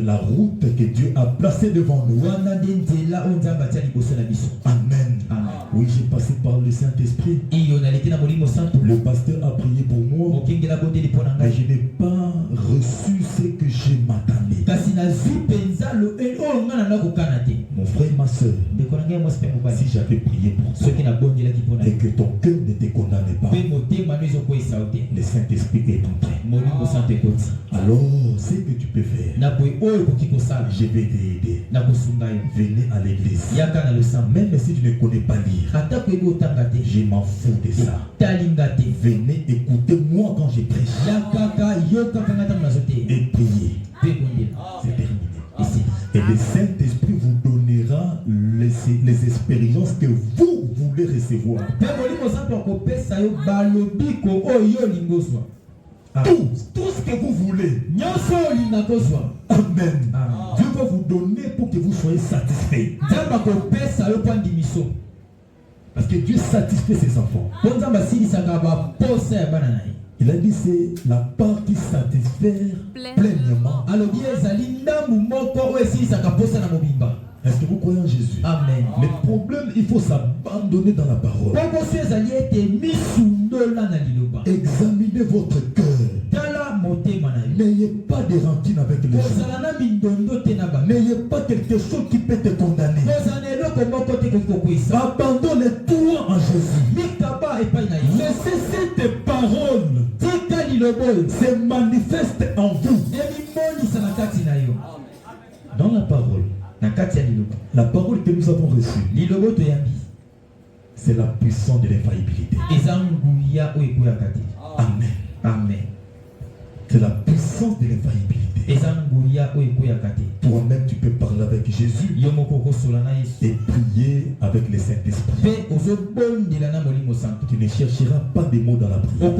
la route que Dieu a placée devant nous. Wana nde nzela oyo Nzambe atia liboso na biso. Amen. Amen. Oui, j'ai passé par le Saint-Esprit. Iyo naleki na molimo santo. Le pasteur a prié pour moi. Mokengela bondeli mpo na Mais ngai. je n'ai pas reçu ce que je m'attendais. Kasi nazwi mpenza oyo ngai nanga kokana te. Mon frère et ma soeur, ndeko na ngai mwasi mpe mobali. si j'avais prié pour toi soki nabondelaki mpo na et que ton cœur ne te condamne pas, mpe motema no ezokwesa yo te. le Saint-Esprit est entré. molimo santo ekoti. Alors, ce que tu peux faire, na boye oyo ekoki kosala. je vais t'aider. na kosunga yo. Venez à l'église. yaka na losambo. Même si tu ne connais pas lire, ata koyebi otanga te. je m'en fous de ça. talinga te. Venez écouter moi quand je prêche yakaka yokaka ngai ntango nazoteya. et prier. mpe kondela. C'est terminé. esili. Et le Saint-Esprit vous donnera les expériences que vous voulez recevoir. mpe molimo santo akopesa yo balobiko oyo yo olingi ozwa. Tout ce que vous voulez. nyonso olinga kozwa. Amen. Amen. Dieu va vous donner pour que vous soyez satisfaits. nzambe akopesa yo mpo andimiso. Parce que Dieu satisfait ses enfants. mpo nzambe asilisaka baposa ya bana na ye. Il a dit c'est la part qui satisfait pleinement. alobi ezali ndambu moko oyo esilisaka posa na mobimba. Est-ce que vous croyez en Jésus? Amen. Le problème, il faut s'abandonner dans la parole. pokoso ezali ete misundola na liloba. Examinez votre cœur. tala motema na yo. N'ayez pas de rancune avec les gens. kozala na mindondo te na bango. N'ayez pas quelque chose qui peut te condamner. kozala na eloko moko te koki kokwisa. Abandonne-toi en Jésus. mikaba epai na ye. Laissez cette parole tika liloba oyo se manifeste en vous. emimonisa na kati na yo. Dans la parole, na kati ya liloba. la parole que nous avons reçue, liloba oyo toyambi c'est la puissance de l'infaillibilité. eza nguya oyo ekweyaka te. Amen. amen. C'est la puissance de l'infaillibilité. eza nguya oyo ekweyaka te. Toi-même, tu peux parler avec Jésus yo moko okosola na yesu. et prier avec le Saint-Esprit. mpe ozobondela na molimo santo. Tu ne chercheras pas des mots dans la prière.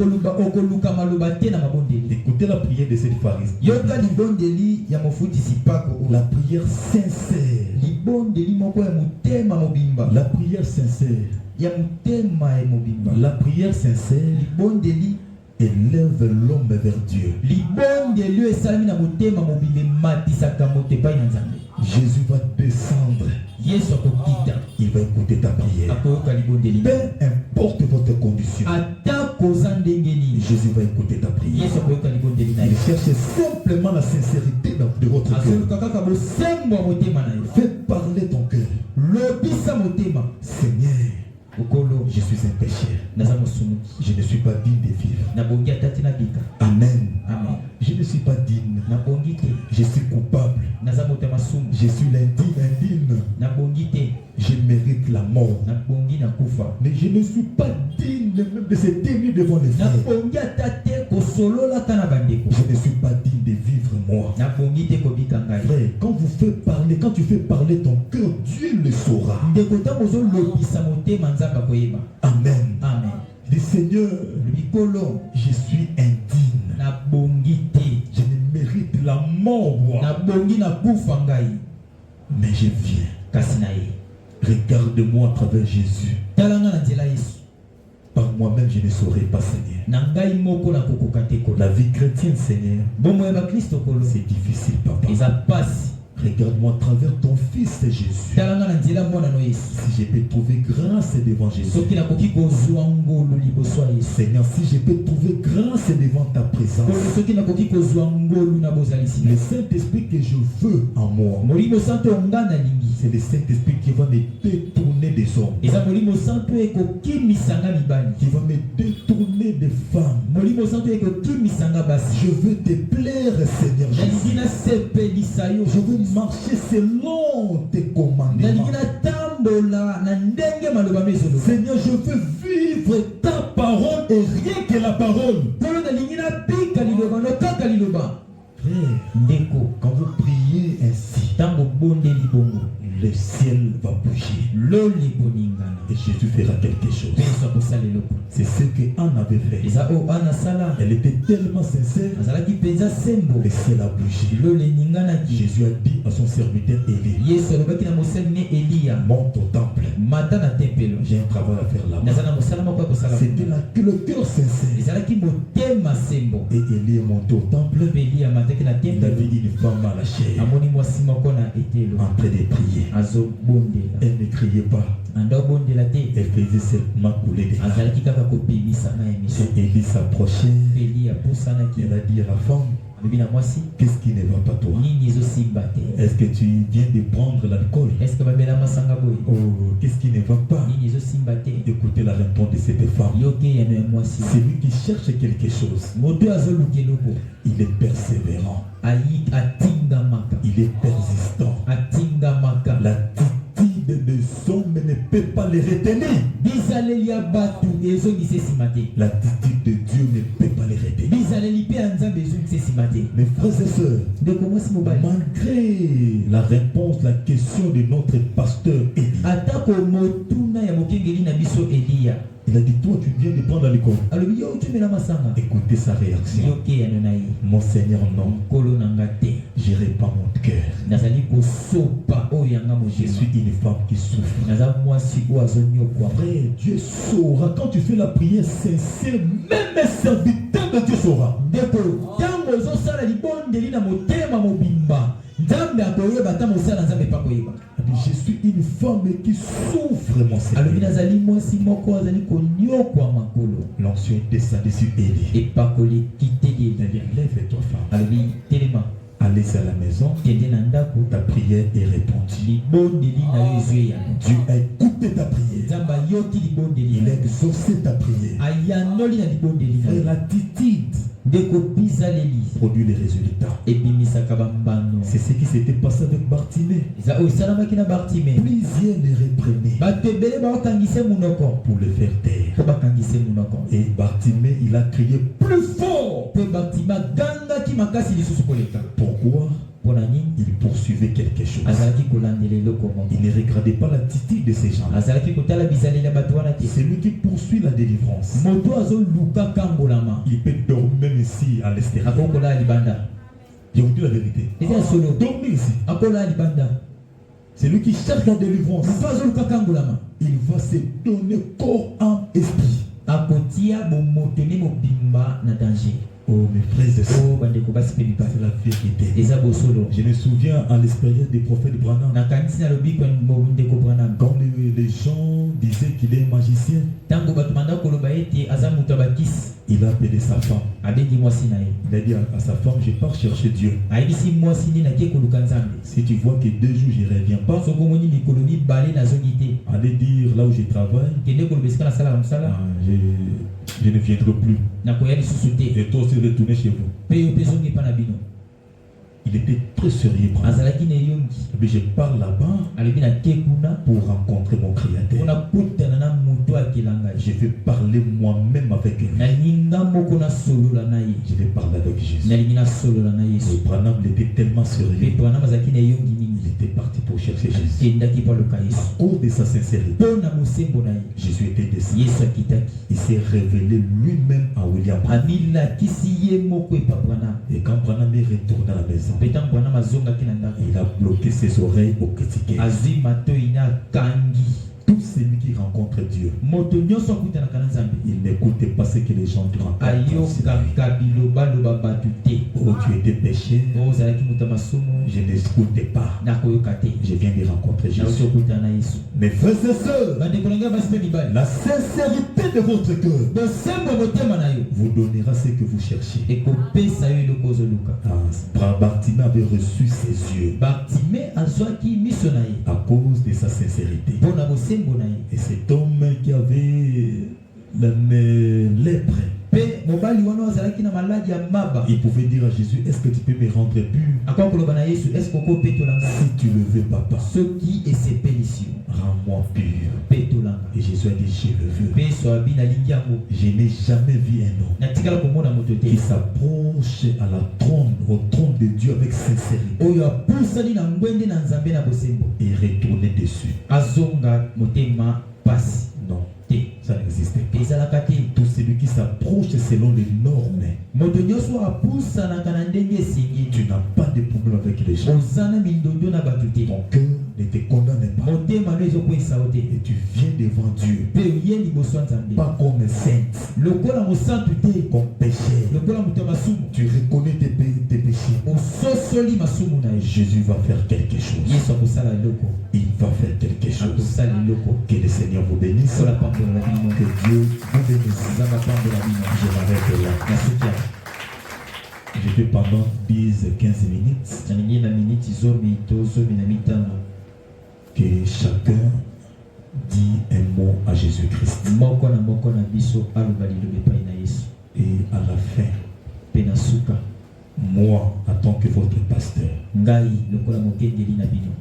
okoluka maloba te na mabondeli. Écoutez la prière de cette pharisée. yoka libondeli ya mofutisi mpako oyo. La prière sincère. libondeli moko ya motema mobimba. La prière sincère. ya motema ya mobimba. La prière sincère libondeli élève l'homme vers Dieu. libondeli oyo esalami na motema mobimba ematisaka moto epai na nzambe. Jésus va descendre. yesu akokita. Il va écouter ta prière. akoyoka libondeli. Peu importe votre condition, ata koza ndenge nini. Jésus va écouter ta prière. yesu akoyoka libondeli na Il yo. cherche simplement la sincérité de votre cœur. azoluka kaka bosembo ya motema na yo. Fais parler ton cœur. lobisa motema. Seigneur, okolo je suis un pécheur. naza mosumuki. Je ne suis pas digne de vivre. nabongi ata te nabika. Amen. amen. Je ne suis pas digne. nabongi te. Je suis coupable. naza moto ya masumu. Je suis indigne. nabongi te. Je mérite la mort. nabongi nakufa. Mais je ne suis pas digne même de se tenir devant les frères. nabongi ata te kosololaka na bandeko. Je ne suis pas digne de vivre moi. nabongi te kobika ngai. Frère, quand tu fais parler ton cœur, Dieu le saura. ndeko ntango ozolobisa motema nzambe akoyeba. Amen. amen. Le Seigneur, likolo je suis indigne. nabongi te. Je ne mérite la mort, moi. nabongi nakufa ngai. Mais je viens. kasi na ye. Regarde-moi à travers Jésus. talanga na nzela yesu. Par moi-même, je ne saurais pas, Seigneur. na ngai moko nakokoka te kola. La vie chrétienne, Seigneur, bomoi ya bakristo kolo c'est difficile, Papa. eza pasi. Regarde-moi à travers ton Fils Jésus. talanga na nzela mwana no yesu. Si je peux trouver grâce devant Jésus. soki nakoki kozwa ngolu liboso ya yesu. Seigneur, si je peux trouver grâce devant ta présence. kolo soki nakoki kozwa ngolu na bozalisi na Le yo. Saint-Esprit que je veux en moi, molimo santo oyo nga nalingi. c'est le Saint-Esprit qui va me détourner des hommes. eza molimo santo oyo ekokimisanga mibali. Qui va me détourner des femmes. molimo santo oyo ekokimisanga basi. Je veux te plaire, Seigneur nalingi Jésus. nasepelisa yo. Je veux marcher selon tes commandements. nalingi natambola na ndenge maloba mezolo. Seigneur, je veux vivre ta parole et rien que la parole. polo nalingi napika liloba nokaka liloba. Frère, ndeko quand vous priez ainsi, ntango bondeli bongo le ciel va bouger. loli boningana Et Jésus fera quelque chose. peso kosala eloko C'est ce que Anne avait fait. eza o ana sala Elle était tellement sincère azalaki penza sembo que si elle a bougé, loli ninganaki Jésus a dit à son serviteur Élie, yesu alobaki na mosali ne eliya monte au temple. mata na tempelo J'ai un travail à faire là-bas. naza na mosala moko ya kosala C'était là que le cœur sincère. ezalaki motema sembo Et Élie est monté au temple. mpe eliya amataki na Il tempelo avait dit une femme à la chair amoni mwasi moko na etelo en train de prier. azobondela Elle ne criait pas. anda obondela te Elle faisait seulement couler des larmes. azalaki kaka kopimisa na Et emiso Élie s'approchait. mpe eliya apusanaki Elle a dit à la femme, alobi na mwasi qu'est-ce qui ne va pas toi? nini ezosimba te Est-ce que tu viens de prendre l'alcool? eske bamela masanga boye Oh, qu'est-ce qui ne va pas? nini ezosimba te Écoutez la réponse de cette femme. yoke yano ya mwasi C'est lui qui cherche quelque chose. moto azoluka eloko Il est persévérant. atingamaka Il est persistant. atingamaka L'attitude des hommes ne peut pas les retenir. bizaleli ya bato ezongisa esima te L'attitude de Dieu ne peut pas les retenir. bizaleli mpe ya nzambe ezongisa esima te Mes frères et sœurs, ndeko mwasi mobali malgré la réponse, la question de notre pasteur Élie, atako motuna ya mokengeli na biso eliya il a dit, toi tu viens de prendre l'alcool. alobi yo otomela masanga Écoutez sa réaction. yoke yano na ye Mon Seigneur, non, nkolo na nga te j'irai pas mon cœur. nazali kosopa oyo yanga Je suis motema une femme qui souffre. naza mwasi oyo azonyokwama Frère, Dieu saura quand tu fais la prière sincère, même un serviteur de Dieu saura. ndeko ntango ozosala libondeli na motema mobimba nzambe akoyeba ata mosala nzambe epa koyeba Il dit, je suis une femme qui souffre, mon alobi Seigneur. nazali mwasi moko azali konyokwama makolo L'onction est descendue sur Élie. epakoli kiteli Il a dit, lève-toi, femme. alobi telema Allez à la maison. kende na ndako Ta prière est répondue. libondeli na yo ezwi eyano Dieu a écouté ta prière. nzambe ayoki libondeli Il na a yo exaucé ta prière. ayanoli na libondeli na Et yo l'attitude ndeko bizaleli produit les résultats. ebimisaka bambano C'est ce qui s'était passé avec Bartimée. eza oyo esalamaki na bartime Plusieurs le reprenaient bato ebele bakangise munoko pour le faire taire. mpo bakangise munoko Et Bartimée, il a crié plus fort. mpe bartime agangaki makasi lisusu koleka Pourquoi? mpo na nini Il poursuivait quelque chose. azalaki kolandela eloko moko Il ne regardait pas l'attitude de ces gens. azalaki kotala bizaleli ya bato wana te C'est lui qui poursuit la délivrance. moto azoluka kambolama Il peut dormir même ici à l'extérieur. akokolala libanda Je vous dis la vérité. eza ya solo Dormir ici. akolala libanda C'est lui qui cherche la délivrance. moto azoluka kambolama Il va se donner corps, âme, esprit. akotia bomotoli mobimba na danger Oh mes frères et sœurs, o bandeko basi mpe mibali c'est la vérité. eza bosolo Je me souviens à l'expérience des prophètes Branham. nakanisi nalobi kwa ndeko branam Quand les gens disaient qu'il est magicien, ntango bato banda koloba ete aza moto ya bakisi il a appelé sa femme. abengi mwasi na ye Il a dit à sa femme, je pars chercher Dieu. ayebisi mwasi nde nake koluka nzambe Si tu vois que 2 jours je ne reviens pas, soki omoni mikolo mibale nazongi te allez dire là où je travaille, kende koloba esika nasalaka mosala je ne viendrai plus. nakoya lisusu te Et toi aussi retourner chez vous. mpe yo mpe zongi epa na bino Il était très sérieux. Branham. azalaki na elongi Mais je pars là-bas alobi nake kuna pour rencontrer mon Créateur. mpona kutana na moto akelanga Je vais parler moi-même avec lui. nalinga moko nasolola na ye Je vais parler avec Jésus. nalingi nasolola na Et yesu Branham il était tellement mpe sérieux. branam azalaki na elongi Il mingi était parti pour chercher Jésus. akendaki mpo aluka yesu À cause de sa sincérité, mpo na mosembo na ye Jésus était descendu. yesu akitaki Il s'est révélé lui-même à William Branham. amilakisi ye moko epa branam Et quand Branham est retourné à la maison, mpe ntango branam azongaki na ndako il a bloqué ses oreilles au critiquer. azwi matoi na akangi Tout celui qui rencontre Dieu, moto nyonso akutanaka na nzambe il n'écoute pas ce que les gens te racontent. ayokaka bilobaloba bato te Oh, tu étais péché, ozalaki moto ya masumu je n'écoutais pas. nakoyoka te Je viens de rencontrer nauti Jésus. okutana na yesu Mes frères et sœurs, bandeko na ngai basi mpe mibali la sincérité de votre cœur bosembo ya motema na yo vous donnera ce que vous cherchez. ekopesa yo eloko ozoluka Bartimée avait reçu ses yeux bartime azwaki miso na ye à cause de sa sincérité. mpo na bosembo na ye Et cet homme qui avait la lèpre, Il pouvait dire à Jésus, est-ce que tu peux me rendre pur? Si tu le veux, papa, rends-moi pur. Et Jésus a dit, je le veux. Je n'ai jamais vu un homme qui s'approche au trône de Dieu avec sincérité et retourner dessus. Non, ça n'existe pas. Tout celui qui s'approche selon les normes, tu n'as pas de problème avec les gens. Ton cœur ne te condamne pas. Et tu viens devant Dieu, pas comme sainte, comme pécheur. Tu reconnais tes péchés. Jésus va faire quelque chose. Il va faire quelque chose. Que le Seigneur vous bénisse. Que Dieu vous bénisse. Je m'arrête là. Je fais pendant 10-15 minutes. Que chacun dit un mot à Jésus-Christ. Et à la fin, moi, en tant que votre pasteur,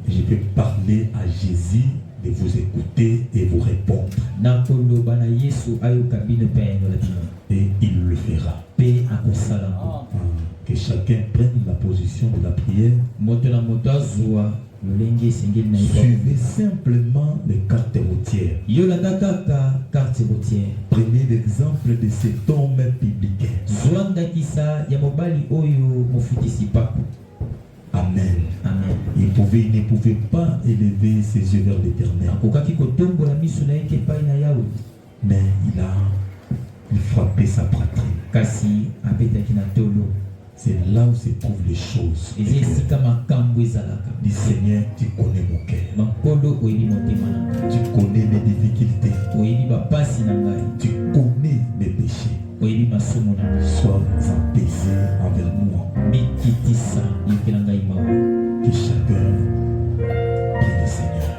je peux parler à Jésus de vous écouter et vous répondre. Et il le fera. Que chacun prenne la position de la prière. Suivez simplement les cartes routières. Prenez l'exemple de cet homme publicain. Amen. Amen. Il ne pouvait pas élever ses yeux vers l'Éternel. Mais il frappait sa poitrine. C'est là où se trouvent les choses. Dis Seigneur, tu connais mon cœur. Tu connais mes difficultés. Tu connais mes péchés. Sois apaisé envers moi. Que chacun prie le Seigneur.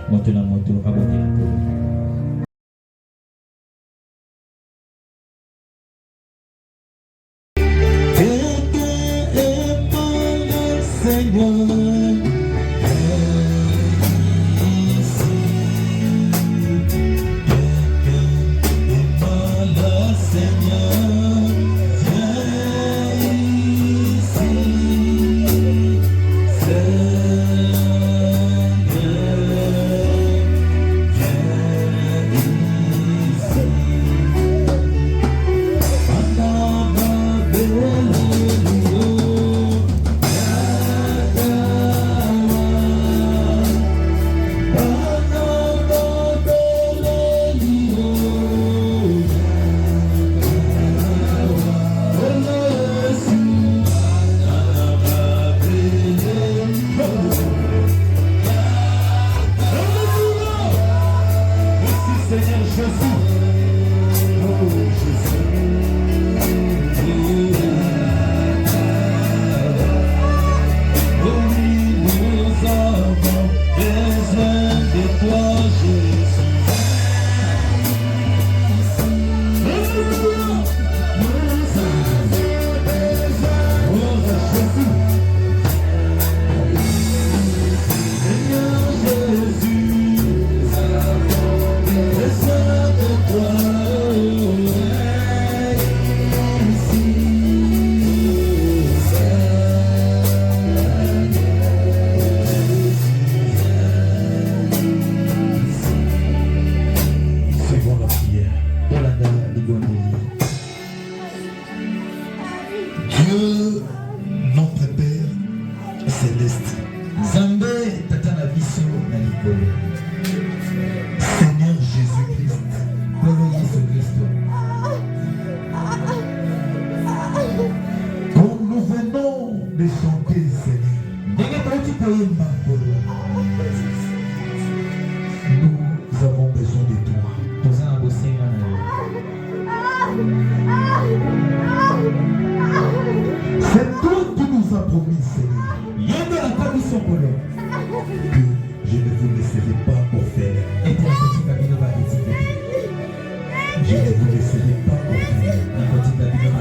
Je ne vous laisserai pas orphelin.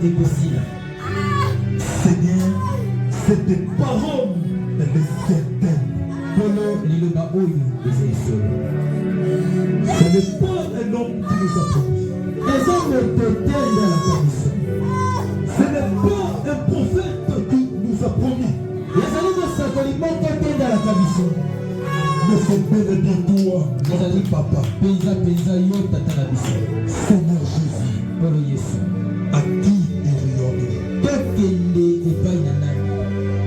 ekosila. Seigneur, c'est des paroles, elles sont certaines. Polo liloba oyo eza solo. Ce n'est pas un homme qui nous a promis. Eza moto te dans la commission. Ce n'est pas un prophète qui nous a promis. Ezali mosakoli moko te dans la commission. Mais c'est bel et bien toi, notre papa. Penza yo tata na biso. Seigneur Jésus, Polo Yesu. à qui irions-nous? Tokende epai na nani?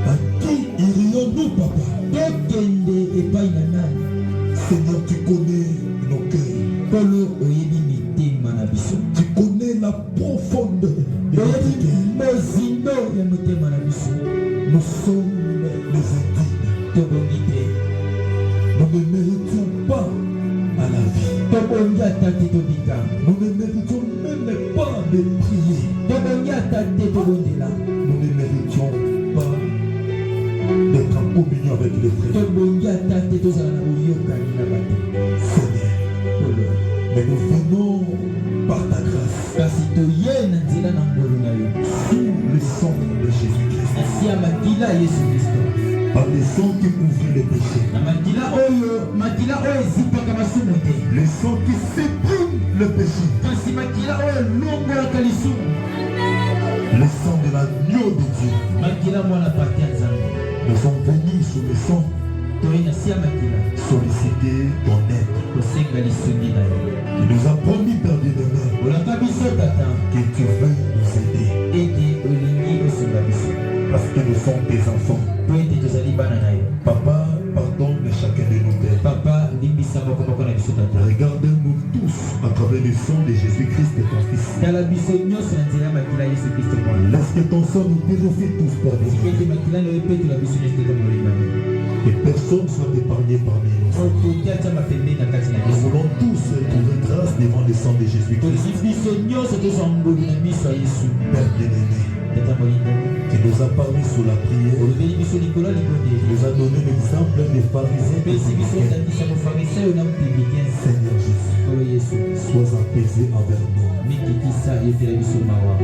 À qui irions-nous, papa? Tokende epai na nani? Seigneur, tu connais nos cœurs. Polo oyebi mitema na biso. Tu connais la profondeur de notre Oyebi cœur. mozindo ya motema na biso. Nous sommes les indignes. Tobongi te. Nous ne méritions pas à la vie. Tobongi ata te tobika. Nous ne méritions même pas de prier. Tobongi ata te tobondela. Nous ne méritions pas d'être en communion avec les frères. Tobongi ata te tozala na boyokani na bato. Seigneur, Polo. mais nous venons par ta grâce Kasi toye na nzela na ngolu na yo. sous le sang de Jésus-Christ. Asi ya makila ya Yesu Kristo. Par le sang qui couvrit les péchés. Na makila oyo ezipaka masumu te. Le sang qui supprime le péché. Kasi makila oyo elongolaka lisumu. Le sang de l'agneau de Dieu. Makila mwana pate ya Nzambe. Nous sommes venus sous le sang Toye na si ya makila. solliciter ton aide. Kosenga lisungi na yo. Tu nous as promis, Père bien-aimé, Olaka biso tata. que tu veux nous aider. Ete olingi osunga biso. Parce que nous sommes tes enfants. Po ete tozali bana na yo. Papa, pardonne chacun de nous, Père. Papa limbisa moko na biso tata. Regarde-nous tous à travers le sang de Jésus-Christ et ton Fils. Tala biso nyonso na nzela ya makila ya Yesu Kristo mwana. Laisse que ton sang nous purifie tous, Père Ete bien-aimé. makila na yo epetola biso nyonso te komolinga yo. Que personne soit épargné parmi nous. Okotia mapembe na kati na Nous biso. voulons tous trouver grâce devant le sang de Jésus-Christ. Tolingi biso nyonso tozwa ngolu na miso ya Yesu. Père bien-aimé, Tata molinga. tu nous as parlé sous la prière. Olobeli biso likolo ya Tu libondeli. nous as donné l'exemple des pharisiens et des Opesi biso publicains. otangisa mofarisayo na mopublicain. Seigneur Jésus, Kolo Yesu. sois apaisé envers nous. Mikitisa yetela biso mawa.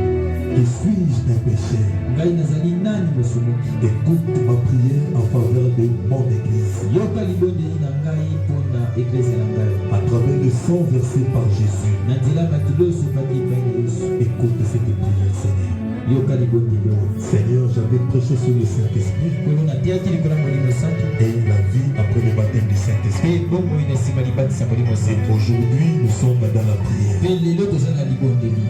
Que suis-je d'un péché? Ngai nazali nani bosomoki? Écoute ma prière en faveur de mon Église. Yoka libondeli na ngai mpona eklezia na ngai. À travers le sang versé par Jésus, Na nzela makilo osopaki epai na Yesu. écoute cette prière, Seigneur. Yoka libondeli oyo. Seigneur, j'avais prêché sur le Saint-Esprit Kolo nateyaki likolo ya molimo santu. et la vie après le baptême du Saint-Esprit. Mpe bomoi na nsima libatisa molimo Et santu. aujourd'hui, nous sommes dans la prière. Mpe lelo toza na libondeli.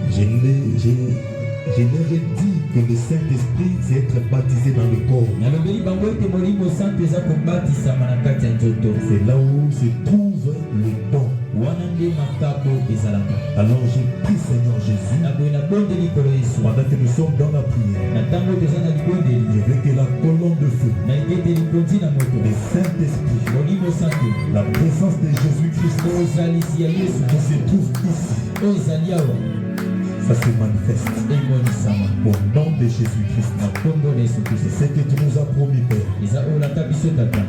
Je leur ai dit que le Saint-Esprit, c'est être baptisé dans le corps. nalobeli bango ete molimo santu eza kobatisama na kati ya nzoto. C'est là où se trouve le don. Wana nde makabo ezalaka. Alors j'ai prie, Seigneur Jésus, Na boye nabondeli likolo Yesu. pendant que nous sommes dans la prière, Na ntango toza na libondeli. je veux que la colonne de feu, Na eketeli konzi na moto. le Saint-Esprit, Molimo santu. la présence de Jésus-Christ ozalisi ya Yesu. qui se trouve ici, Oyo ezali awa. ça se manifeste. Emonisama. Au nom de Jésus-Christ. Na kombo na Yesu Kristo. C'est ce que tu nous as promis, Père. Eza oyo olaka biso tata.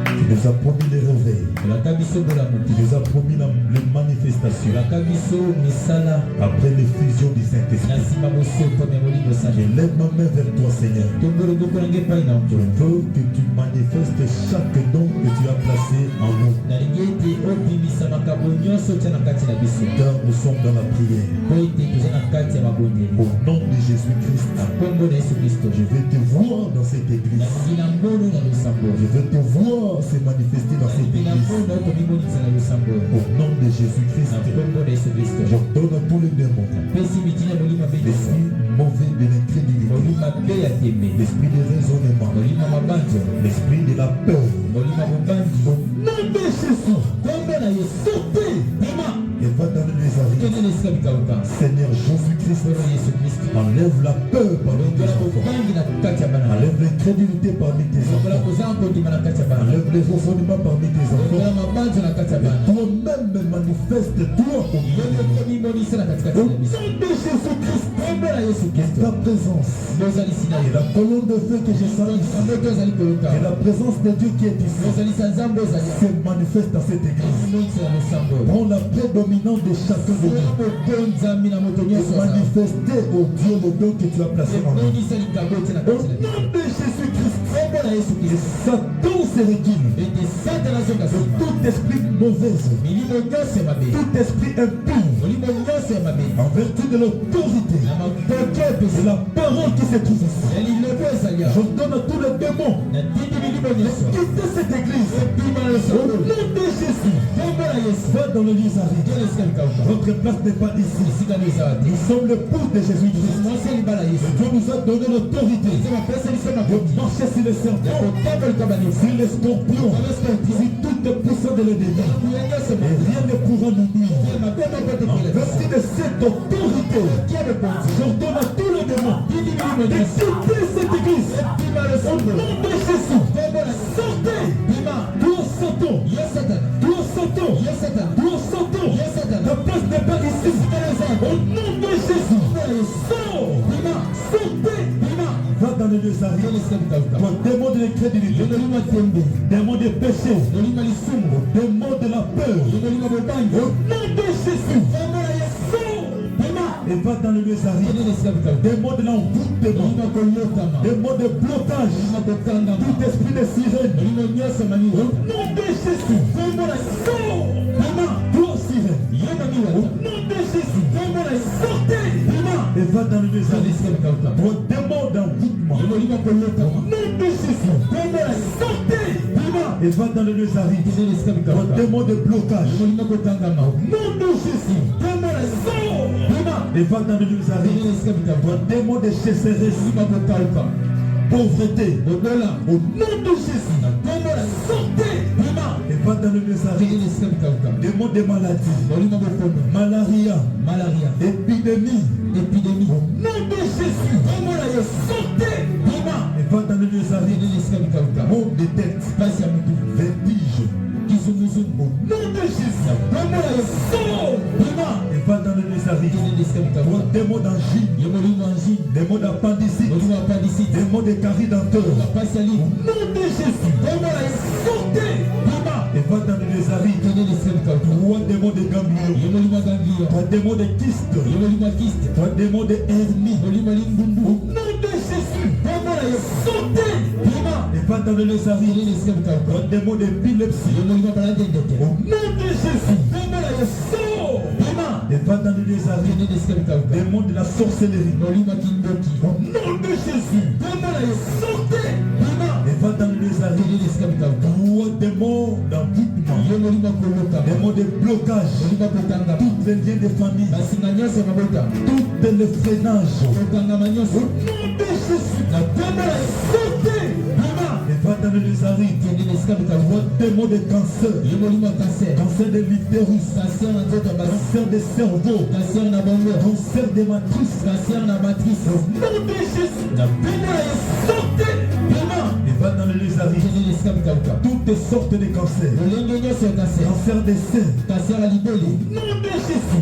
Tu nous as promis le réveil. Olaka biso bolamu. Tu nous as promis les manifestations Olaka biso misala. après l'effusion du Na Saint-Esprit. nsima bosoto ya molimo Je santu. lève ma main vers toi, Seigneur. Tongolo loboko na ngai epai na Je nkolo. veux que tu manifestes chaque don que tu as placé en nous. nalingi ete obimisa makambo nyonso tia na kati na biso. Car nous sommes dans la prière. Po ete toza na kati ya mabondeli. Au nom de Jésus-Christ, Na kombo na Yesu Kristo. je veux te voir dans cette église. nalingi na mbono na losambo. Je veux te voir se manifester dans cette nalingi na église. mbono okomimonisa na losambo. Au nom de Jésus-Christ, Na kombo na Yesu Kristo. j'ordonne à tous les démons, pesi mitina molimo mabe nyonso. l'esprit mauvais de l'incrédulité, molimo mabe ya tembe. l'esprit de raisonnement, molimo mabanzo. l'esprit de la peur. molimo mobandi. Au nom de Jésus, kombo na Yesu. Sortez. Pema. et va dans les arrières. kende na esika bikauka. Seigneur Jésus-Christ, kombo na Yesu Kristo. enlève la peur parmi tes longola enfants. bobangi na kati ya bana. Enlève l'incrédulité parmi tes longola enfants. kozanga kondima na kati ya bana. Enlève les refoulements parmi tes longola enfants. mabanzo na kati ya bana. Toi-même manifeste-toi au milieu de nous. komimonisa na katikati Au na biso. nom de Jésus-Christ, Et ta présence. Et la colonne de feu que je sens ici. Et la présence de Dieu qui est ici se manifeste dans cette église. Prends la prédominante de chacun de nous. Et manifester au Dieu le don que tu as placé en nous. Au nom de Jésus-Christ. Et Satan se recule. De tout esprit mauvaise. Tout esprit impur. En vertu de l'autorité. De la parole qui se trouve ici. Je donne à tous les démons de quitter cette église. Au nom de Jésus. Va dans le Lizari. Votre place n'est pas ici. Nous sommes l'épouse de Jésus-Christ. Dieu nous a donné l'autorité de marcher sur les serpents, sur les scorpions, sur toutes les puissances de l'ennemi. Et rien ne pourra nous nuire. En vertu de cette autorité, j'ordonne à tous les démons de quitter cette église. Au nom de Jésus. Sortez. Toi Satan. Toi Satan. Ta place n'est pas ici. Au nom de Jésus. Sors. Sortez. Va dans le lieu sacré. Toi, démon de l'incrédulité, démon de péché, démon de la peur. Au nom de Jésus. Et va dans le lieu sacré. Démon de l'envoûtement, démon de blocage, tout esprit de sirène. Au nom de Jésus. Toi sirène. Au nom de Jésus. Sortez. Et va dans le lieu sacré. Toi, démon d'envoûtement. Au nom de Jésus. Sortez. Et va dans le lieu sacré. Toi, démon de blocage. Au nom de Jésus. Et va dans le lieu sacré. Toi, démon de chasseresse, pauvreté. Au nom de Jésus. Sortez. Et va dans le lieu sacré. Démon de maladie, malaria, épidémie. Au nom de Jésus. Sortez. Et va dans le lieu sacré. Mot de tête, vertige. Au nom de Jésus. Et va dans le lieu sacré. Démon d'angine, démon d'appendicite, démon de carie-denteur. Au nom de Jésus. Sortez. Et va dans le lieu sacré. Trois démons de ganglion, trois démons de kyste, trois démons de hernie. Au nom de Jésus. Sortez. Et va dans le lieu sacré. Trois démons d'épilepsie. Au nom de Jésus. Et va dans le lieu sacré. Démon de la sorcellerie. Au nom de Jésus. Sortez. Et va dans le lieu sacré. Trois démons d'envoûtement, démons de blocage, toutes les liens de famille, toutes les freinages. Au nom de Jésus. Sortez. Et va dans le lieu sacré. Démon de cancer, cancer de l'utérus, cancer de cerveau, cancer de matrice. Au nom de Jésus. Sortez. Et va dans le lieu sacré. Toutes sortes de cancers, cancer des seins, au nom de Jésus.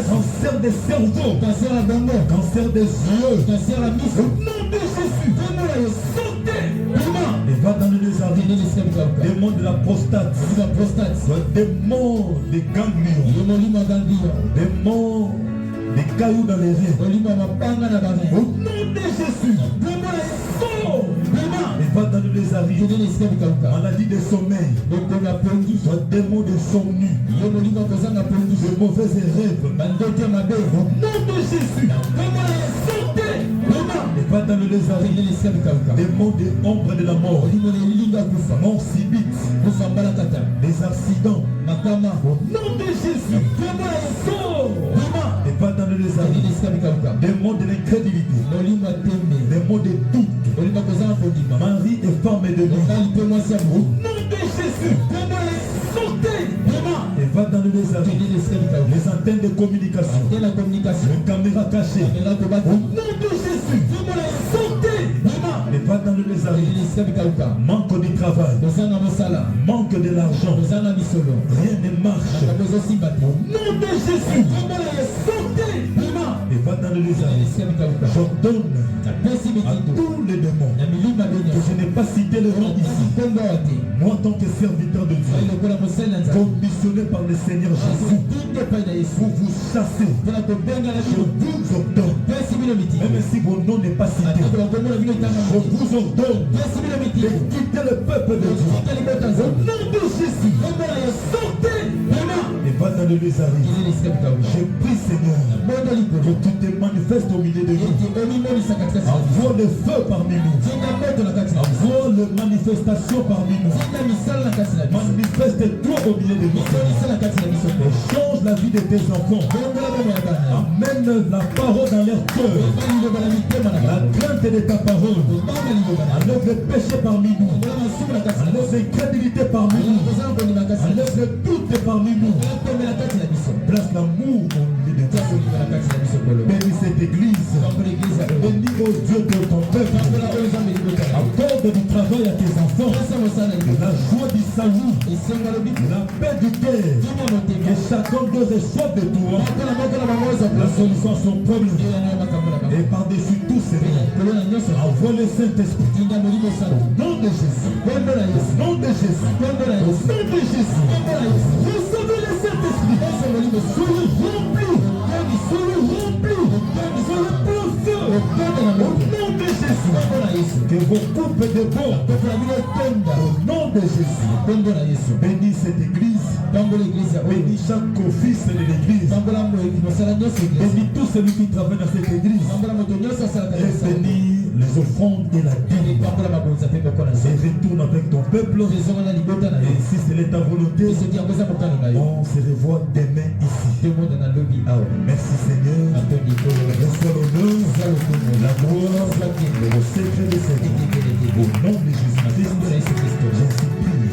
Cancer des cerveaux, cancer des yeux, au nom de Jésus. Sortez. Et va dans le lieu sacré. Démon de la prostate, démon des ganglions, démon des cailloux dans les reins. Au nom de Jésus. Et va dans le lieu sacré. Maladie de sommeil, démon de somnus, de mauvais rêves. Au nom de Jésus. Et va dans le lieu sacré. Démon de ombre de la mort, mort subite, des accidents. Au nom de Jésus. Et va dans le lieu sacré. Démon de l'incrédulité, démon de doute, mari et femme et de vie. Au nom de Jésus. Sortez. Et va dans le lieu sacré. Les antennes de communication, les caméras cachées. Au nom de Jésus. Sortez. Et va dans le lieu sacré. Manque de travail, manque de l'argent, rien ne marche. Au nom de Jésus. Sortez. Et va dans de l'Israël, j'ordonne à tous les démons que je n'ai pas cité le nom ici. Moi, en tant que serviteur de Dieu, commissionné par le Seigneur Jésus, pour vous chasser, je vous ordonne, même si vos noms n'est pas cité, je vous ordonne de quitter le peuple de Dieu. Au nom de Jésus, sortez et va dans le Lézari. Je prie, Seigneur, que tu te manifestes au milieu de nous. Envoie le feu parmi nous. Envoie la manifestation parmi nous. Manifeste-toi au milieu de nous. Et change la vie de tes enfants. Amène la parole dans leur cœur. La crainte de ta parole. Enlève le péché parmi nous. Enlève l'incrédulité parmi nous. Enlève le doute parmi nous. Place l'amour au milieu de nous. Bénis cette église. Bénis au Dieu de ton peuple. Accorde du travail à tes enfants. La joie du salut. La paix du cœur. Que chacun d'eux reçoive de toi la solution à son problème. Et par-dessus tout, Seigneur, envoie le Saint-Esprit. Au nom de Jésus. Au nom de Jésus. Au nom de Jésus. Recevez le Saint-Esprit. Soyez remplis. Soyez remplis. Soyez plein feu. Au nom de Jésus. Que vos coupes de bord. Au nom de Jésus. Bénis cette église. Bénis chaque office de l'église. Bénis tous celui qui travaille dans cette église. Et bénis les offrandes et la dîme. Et retourne avec ton peuple. Et si c'est ta volonté, on se revoit demain ici. Merci Seigneur. Reçois l'honneur, la gloire, le secret de cette vie. Au nom de Jésus-Christ, je supplie.